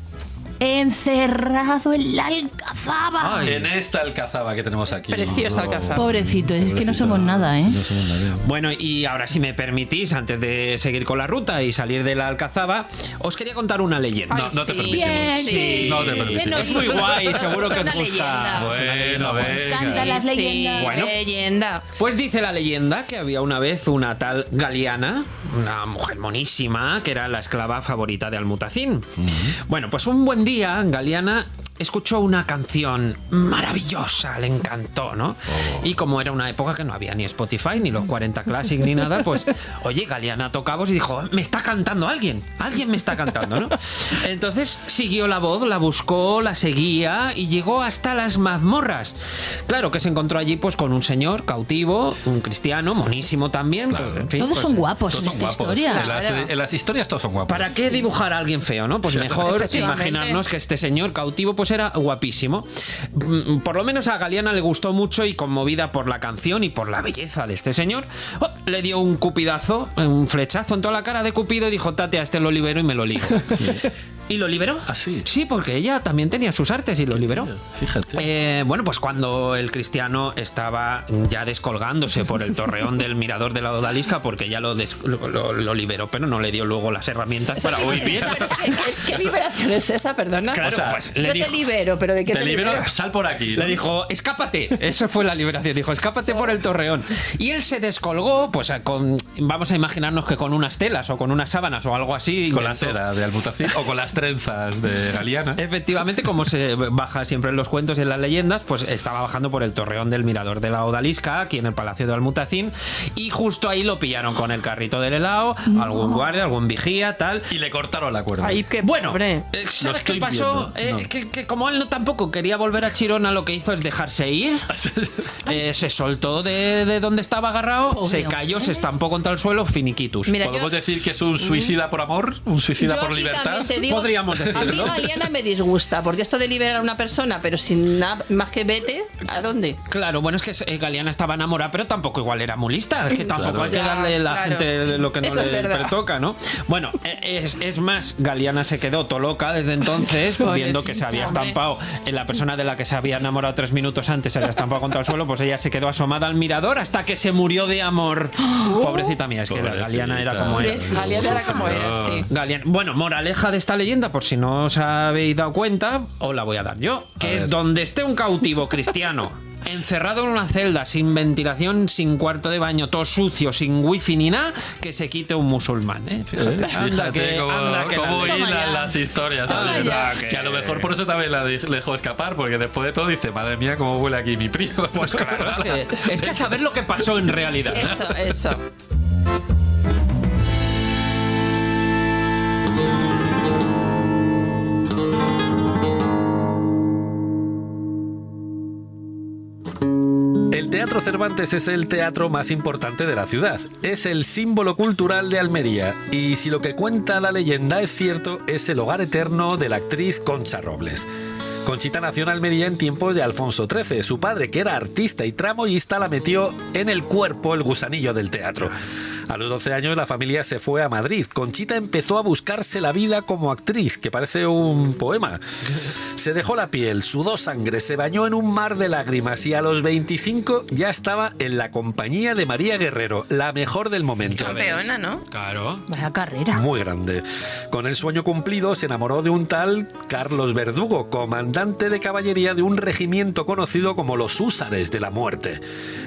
encerrado en la Alcazaba. Ay, en esta alcazaba que tenemos aquí. Preciosa alcazaba. Pobrecito, es que no somos nada, ¿eh? No somos nada. Bueno, y ahora si me permitís, antes de seguir con la ruta y salir de la Alcazaba, os quería contar una leyenda. No, no te sí. permitimos. Bien, sí. No te permitimos. Es muy guay, seguro que os Una gusta. leyenda. Bueno, Me encantan venga. las leyendas. Bueno. Leyenda. Pues dice la leyenda que había una vez una tal Galiana, una mujer monísima, que era la esclava favorita de Almutacín. Bueno, pues un buen día Galiana escuchó una canción maravillosa, le encantó, ¿no? Y como era una época que no había ni Spotify, ni los 40 Classic, ni nada, pues, oye, Galiana tocaba voz y dijo, me está cantando alguien me está cantando, ¿no? Entonces siguió la voz, la buscó, la seguía y llegó hasta las mazmorras. Claro que se encontró allí pues con un señor cautivo, un cristiano, monísimo también. Claro. Pues, en fin, Todos pues, son guapos Todos en son esta guapos. historia. En las historias todos son guapos. ¿Para qué dibujar a alguien feo, no? Pues mejor Efectivamente. imaginarnos que este señor cautivo pues era guapísimo. Por lo menos a Galiana le gustó mucho y conmovida por la canción y por la belleza de este señor, le dio un cupidazo, un flechazo en toda la cara de Cupido y dijo, tate, a este lo libero y me lo ligo. ¿Y lo liberó? ¿Ah, sí? Sí, porque ella también tenía sus artes y lo liberó. Fíjate. Bueno, pues cuando el cristiano estaba ya descolgándose por el torreón del mirador de la Odalisca, porque ya lo liberó, pero no le dio luego las herramientas para huir bien. ¿Qué liberación es esa, perdona? Claro, O sea, pues Yo le te dijo, libero, pero ¿de qué Te te libero, libero? sal por aquí. ¿no? le dijo, escápate. Eso fue la liberación. Dijo, escápate por el torreón. Y él se descolgó, pues vamos a imaginarnos que con unas telas o con unas sábanas o algo así. Con la inventó. seda de Almutacín o con las trenzas de Galiana. Efectivamente, como se baja siempre en los cuentos y en las leyendas, pues estaba bajando por el torreón del mirador de la Odalisca, aquí en el Palacio de Almutacín, y justo ahí lo pillaron con el carrito del helado, algún guardia, algún vigía, tal. Y le cortaron la cuerda. Ay, qué Bueno, pobre. ¿sabes Lo qué estoy pasó? viendo. No. Que como él tampoco quería volver a Chirona, lo que hizo es dejarse ir. Se soltó de donde estaba agarrado, Pobre se hombre. cayó, se estampó contra el suelo, finiquitus. Mira, ¿Podemos yo- decir que es un suicida por amor? ¿Un suicida Yo por aquí libertad? también te digo, Podríamos a decirlo, mí ¿no? Galiana me disgusta, porque esto de liberar a una persona, pero sin nada más que vete, ¿a dónde? Claro, bueno, es que Galiana estaba enamorada, pero tampoco igual era muy lista. Es que tampoco Claro. hay que Ya, darle a la claro. gente lo que no Eso es le verdad. pertoca, ¿no? Bueno, es más, Galiana se quedó toloca desde entonces, viendo que se había Pobrecita, estampado en la persona de la que se había enamorado 3 minutos antes, se había estampado contra el suelo, pues ella se quedó asomada al mirador hasta que se murió de amor. Pobrecita mía, es que la Galiana era como era. Galiana era como era, sí. Bueno, moraleja de esta leyenda, por si no os habéis dado cuenta, os la voy a dar yo, que A es ver. donde esté un cautivo cristiano encerrado en una celda, sin ventilación, sin cuarto de baño, todo sucio, sin wifi ni nada, que se quite un musulmán, ¿eh? Fíjate, Fíjate cómo Toma hilan ya. las historias. Toma ¿sabes? ya. Que a lo mejor por eso también la dejó escapar, porque después de todo dice, madre mía, cómo huele aquí mi primo. Pues claro, es que a saber lo que pasó en realidad. Eso. El Teatro Cervantes es el teatro más importante de la ciudad. Es el símbolo cultural de Almería. Y si lo que cuenta la leyenda es cierto, es el hogar eterno de la actriz Concha Robles. Conchita nació en Almería en tiempos de Alfonso XIII. Su padre, que era artista y tramoyista, la metió en el cuerpo el gusanillo del teatro. A los 12 años la familia se fue a Madrid. Conchita empezó a buscarse la vida como actriz, que parece un poema. Se dejó la piel, sudó sangre, se bañó en un mar de lágrimas y a los 25 ya estaba en la compañía de María Guerrero, la mejor del momento. Campeona, ¿no? Claro. Vaya carrera. Muy grande. Con el sueño cumplido se enamoró de un tal Carlos Verdugo, comandante de caballería de un regimiento conocido como los Húsares de la Muerte.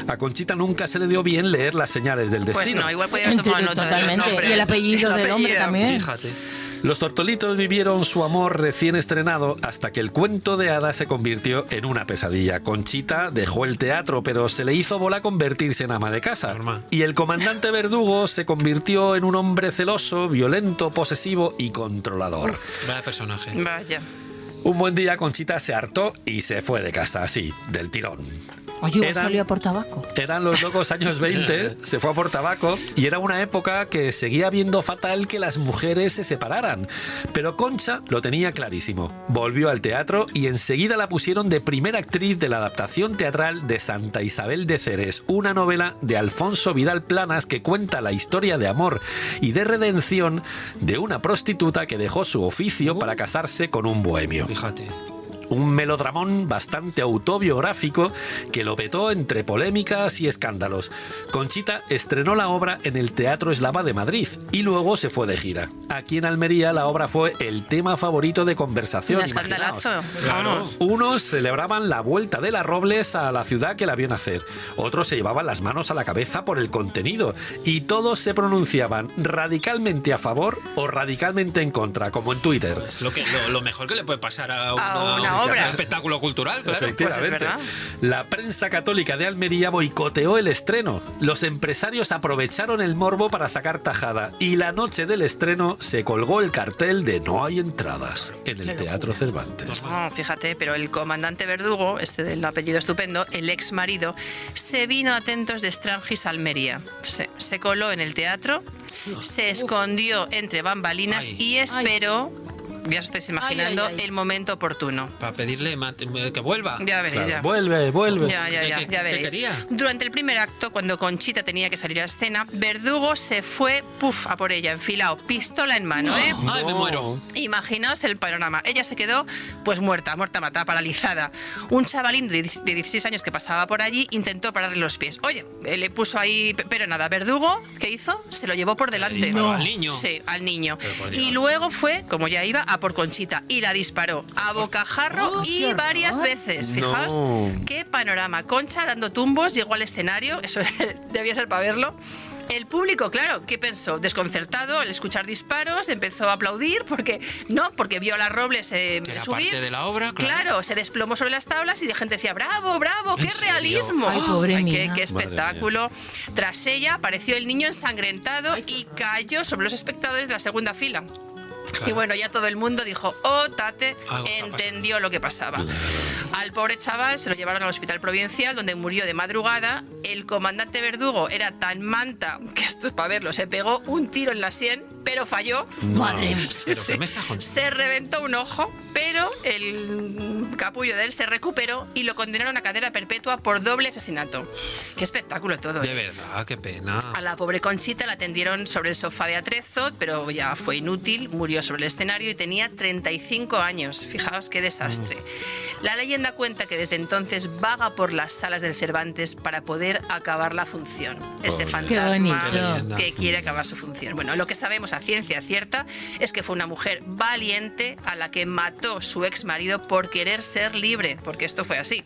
A Conchita nunca se le dio bien leer las señales del Pues destino. no, igual podía haber tomado nota de los Totalmente. nombres. Y el apellido del hombre apellido. también. Fíjate. Los Tortolitos vivieron su amor recién estrenado hasta que el cuento de hadas se convirtió en una pesadilla. Conchita dejó el teatro, pero se le hizo bola convertirse en ama de casa. Normal. Y el comandante Verdugo se convirtió en un hombre celoso, violento, posesivo y controlador. Vaya personaje. Vaya. Un buen día Conchita se hartó y se fue de casa, así, del tirón. Oye, igual salió a por tabaco. Eran los locos años 20, se fue a por tabaco y era una época que seguía viendo fatal que las mujeres se separaran. Pero Concha lo tenía clarísimo. Volvió al teatro y enseguida la pusieron de primera actriz de la adaptación teatral de Santa Isabel de Ceres, una novela de Alfonso Vidal Planas que cuenta la historia de amor y de redención de una prostituta que dejó su oficio para casarse con un bohemio. Fíjate. Un melodramón bastante autobiográfico que lo petó entre polémicas y escándalos. Conchita estrenó la obra en el Teatro Eslava de Madrid y luego se fue de gira. Aquí en Almería la obra fue el tema favorito de conversación. Un escandalazo. Claro. Vamos. Unos celebraban la vuelta de las Robles a la ciudad que la vio nacer. Otros se llevaban las manos a la cabeza por el contenido. Y todos se pronunciaban radicalmente a favor o radicalmente en contra, como en Twitter. Es lo mejor que le puede pasar a una obra. Un espectáculo cultural, claro. Efectivamente. Pues es verdad. La prensa católica de Almería boicoteó el estreno. Los empresarios aprovecharon el morbo para sacar tajada. Y la noche del estreno se colgó el cartel de no hay entradas en el Teatro Cervantes. Oh, fíjate, pero el comandante Verdugo, este del apellido estupendo, el ex marido, se vino atentos de Strangis a Almería. Se coló en el teatro, se escondió entre bambalinas y esperó, ya os estáis imaginando, el momento oportuno. Para pedirle que vuelva. Ya veréis, ya. Vuelve. Ya ¿Qué veréis. quería? Durante el primer acto, cuando Conchita tenía que salir a escena, Verdugo se fue, a por ella, enfilado, pistola en mano, ¿eh? Ay, me muero. Imaginaos el panorama. Ella se quedó, pues muerta, matada, paralizada. Un chavalín de 16 años que pasaba por allí intentó pararle los pies. Oye, le puso ahí, pero nada. Verdugo, ¿qué hizo? Se lo llevó por delante. disparó al niño. Sí, al niño. Pero por Dios. Y luego fue, como ya iba, a por Conchita y la disparó a bocajarro y varias veces. Fijaos qué panorama. Concha dando tumbos, llegó al escenario, eso debía ser para verlo. El público, claro, ¿qué pensó? Desconcertado al escuchar disparos, empezó a aplaudir porque vio a las Robles Que era subir. parte de la obra, Claro, se desplomó sobre las tablas y la gente decía, bravo, qué ¿En serio? realismo. Ay, pobre mía. Qué espectáculo. Tras ella apareció el niño ensangrentado y cayó sobre los espectadores de la segunda fila. Claro. Y bueno, ya todo el mundo dijo, Tate, entendió lo que pasaba. Al pobre chaval se lo llevaron al hospital provincial, donde murió de madrugada. El comandante Verdugo era tan manta, que esto es para verlo, se pegó un tiro en la sien, pero falló. Madre mía. ¿Pero qué me estás contando? Se reventó un ojo, pero el capullo de él se recuperó y lo condenaron a cadena perpetua por doble asesinato. Qué espectáculo todo. De verdad, qué pena. A la pobre Conchita la atendieron sobre el sofá de atrezo, pero ya fue inútil, murió sobre el escenario y tenía 35 años. Fijaos qué desastre. La leyenda cuenta que desde entonces vaga por las salas del Cervantes para poder acabar la función. Ese Qué fantasma bonito. que quiere acabar su función. Bueno, lo que sabemos a ciencia cierta es que fue una mujer valiente a la que mató su ex marido por querer ser libre, porque esto fue así.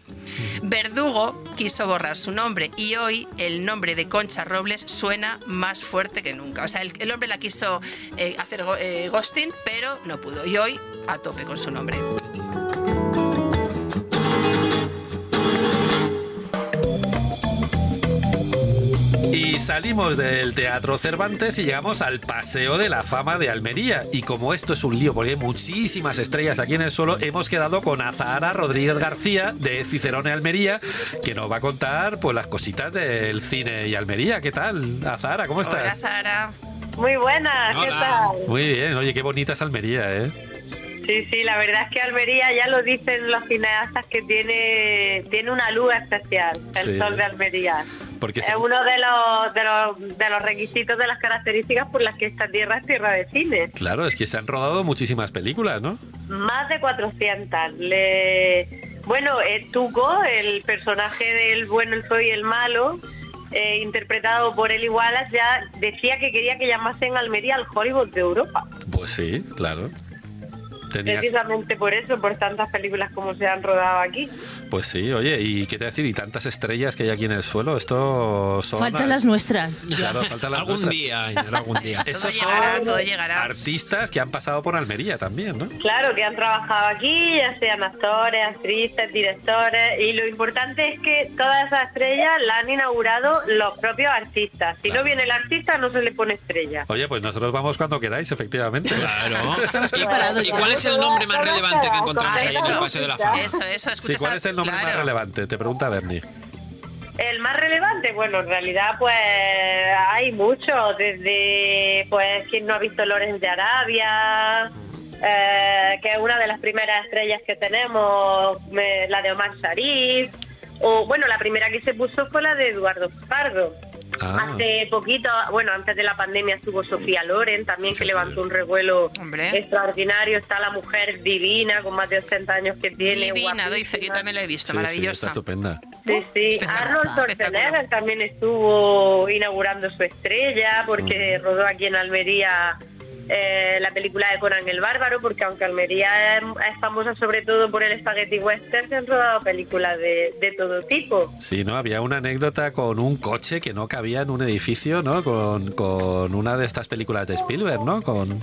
Verdugo quiso borrar su nombre y hoy el nombre de Concha Robles suena más fuerte que nunca. O sea, el hombre la quiso hacer ghosting, pero no pudo. Y hoy a tope con su nombre. Y salimos del Teatro Cervantes y llegamos al Paseo de la Fama de Almería. Y como esto es un lío, porque hay muchísimas estrellas aquí en el suelo, hemos quedado con Azahara Rodríguez García, de Cicerone Almería, que nos va a contar pues las cositas del cine y Almería. ¿Qué tal, Azahara? ¿Cómo estás? Hola, Zara. Muy buenas, ¿qué Hola. tal? Muy bien. Oye, qué bonita es Almería, ¿eh? Sí, la verdad es que Almería, ya lo dicen los cineastas, que tiene una luz especial, el Sí. sol de Almería. Porque Es uno de los requisitos, de las características por las que esta tierra es tierra de cine. claro, es que se han rodado muchísimas películas, ¿no? Más de 400. Bueno, Tuco, el personaje del bueno, el feo y el malo, interpretado por Eli Wallace, ya decía que quería que llamasen Almería al Hollywood de Europa. Pues sí, claro. Precisamente por eso, por tantas películas como se han rodado aquí. Pues sí, oye, y qué te decir, y tantas estrellas que hay aquí en el suelo, esto son... Faltan las nuestras. Claro, faltan las algún nuestras. día, Ainara, algún día. Estos todo son llegará. artistas que han pasado por Almería también, ¿no? Claro, que han trabajado aquí, ya sean actores, actrices, directores, y lo importante es que todas esas estrellas las han inaugurado los propios artistas. Si no viene el artista, no se le pone estrella. Oye, pues nosotros vamos cuando queráis, efectivamente. Claro. ¿Y cuál es el nombre más relevante que encontramos ahí en el Paseo de la Fama? Eso, Sí, escucha. ¿cuál es el nombre más relevante? Te pregunta Bernie. El más relevante, bueno, en realidad pues hay muchos, desde pues quien no ha visto Lawrence de Arabia, que es una de las primeras estrellas que tenemos, la de Omar Sharif, o bueno, la primera que se puso fue la de Eduardo Pardo. Hace poquito, bueno, antes de la pandemia estuvo Sofía Loren también, que levantó un revuelo extraordinario. Está la mujer divina, con más de 80 años que tiene. Divina, dice que yo también la he visto, Sí, maravillosa. está estupenda. Sí. Arnold Schwarzenegger también estuvo inaugurando su estrella, porque rodó aquí en Almería la película de Conan el Bárbaro, porque aunque Almería es famosa sobre todo por el spaghetti western, se han rodado películas de todo tipo. Sí, ¿no? Había una anécdota con un coche que no cabía en un edificio, ¿no? Con una de estas películas de Spielberg, ¿no?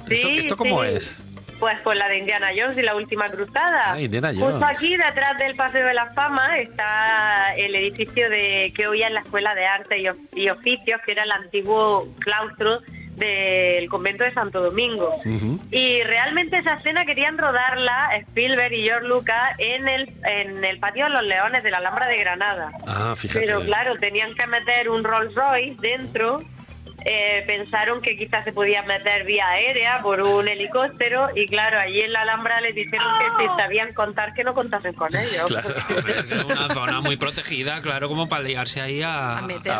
¿Esto cómo es? Pues la de Indiana Jones y la última cruzada. Indiana Jones. Justo aquí, detrás del Paseo de la Fama, está el edificio que hoy es la Escuela de Arte y Oficios, que era el antiguo claustro del convento de Santo Domingo. Y realmente esa escena querían rodarla Spielberg y George Lucas en el patio de los Leones de la Alhambra de Granada. Fíjate. Pero claro, tenían que meter un Rolls Royce dentro. Pensaron que quizás se podía meter vía aérea por un helicóptero, y claro, allí en la Alhambra les dijeron que si sabían contar, que no contasen con ellos. Claro. Es una zona muy protegida, claro, como para liarse ahí a meter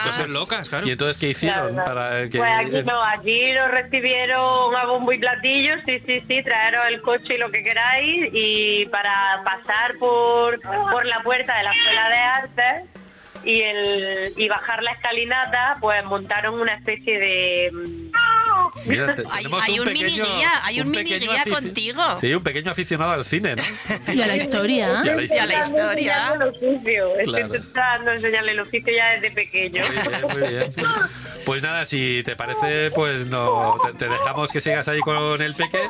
cosas locas, claro. ¿Y entonces qué hicieron? Claro. Para que... Pues aquí nos recibieron a bombo y platillo, sí, traeros el coche y lo que queráis, y para pasar por la puerta de la Escuela de Artes y bajar la escalinata, pues montaron una especie de... Mira, hay un mini guía contigo. Sí, un pequeño aficionado al cine, ¿no? Y a la historia. Y a la historia. Estoy tratando de enseñarle el oficio ya desde pequeño. Muy bien. Pues nada, si te parece, pues no te dejamos que sigas ahí con el peque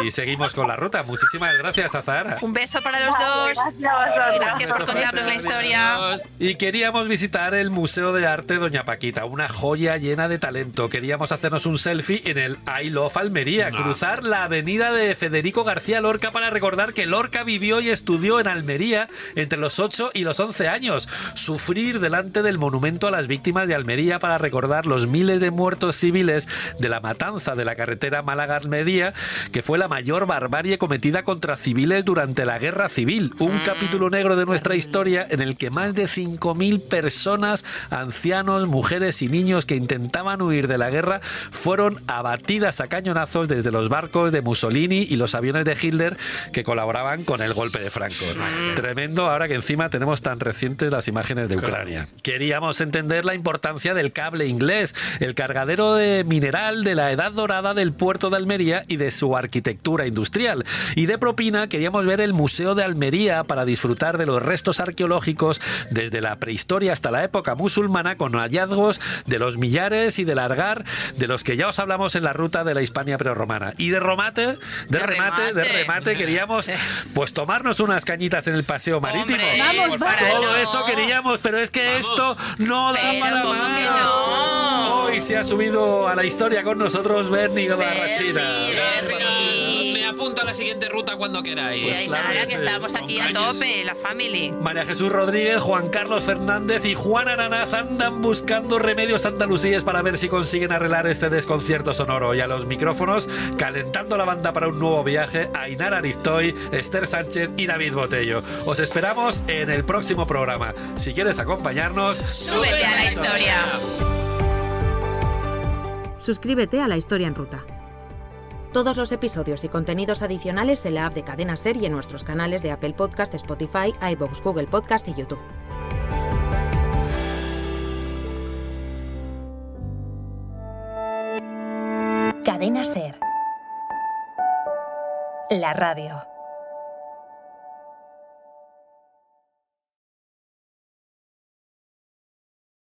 y seguimos con la ruta. Muchísimas gracias, Azahara. Un beso para los dos. Gracias por contarnos la historia. Y queríamos visitar el Museo de Arte Doña Paquita, una joya llena de talento. Queríamos hacernos un selfie en el I Love Almería, cruzar la avenida de Federico García Lorca para recordar que Lorca vivió y estudió en Almería entre los 8 y los 11 años. Sufrir delante del monumento a las víctimas de Almería para recordar los miles de muertos civiles de la matanza de la carretera Málaga-Almería, que fue la mayor barbarie cometida contra civiles durante la Guerra Civil. Un capítulo negro de nuestra historia en el que más de 5.000 personas, ancianos, mujeres y niños que intentaban huir de la guerra fueron abatidas a cañonazos desde los barcos de Mussolini y los aviones de Hitler que colaboraban con el golpe de Franco. Tremendo, ahora que encima tenemos tan recientes las imágenes de Ucrania. Queríamos entender la importancia del cable inglés, el cargadero de mineral de la edad dorada del puerto de Almería y de su arquitectura industrial. Y de propina queríamos ver el Museo de Almería para disfrutar de los restos arqueológicos desde la prehistoria hasta la época musulmana, con hallazgos de los Millares y del Argar, de los que ya os hablamos en la ruta de la Hispania prerromana. Y de remate queríamos pues tomarnos unas cañitas en el paseo marítimo. Vamos. Todo eso queríamos, pero es que esto no da para más. Hoy se ha subido a la historia con nosotros Bernie Barrachina. Me apunto a la siguiente ruta cuando queráis. Pues claro, que estamos aquí a tope, la family. María Jesús Rodríguez, Juan Carlos Fernández y Juan Aranaz andan buscando remedios andalusíes para ver si consiguen arreglar este desconcierto sonoro. Y a los micrófonos, calentando la banda para un nuevo viaje, Ainara Aristoy, Esther Sánchez y David Botello. Os esperamos en el próximo programa. Si quieres acompañarnos, ¡súbete a la historia! Suscríbete a La Historia en Ruta. Todos los episodios y contenidos adicionales en la app de Cadena Ser y en nuestros canales de Apple Podcast, Spotify, iVoox, Google Podcast y YouTube. Cadena Ser. la radio.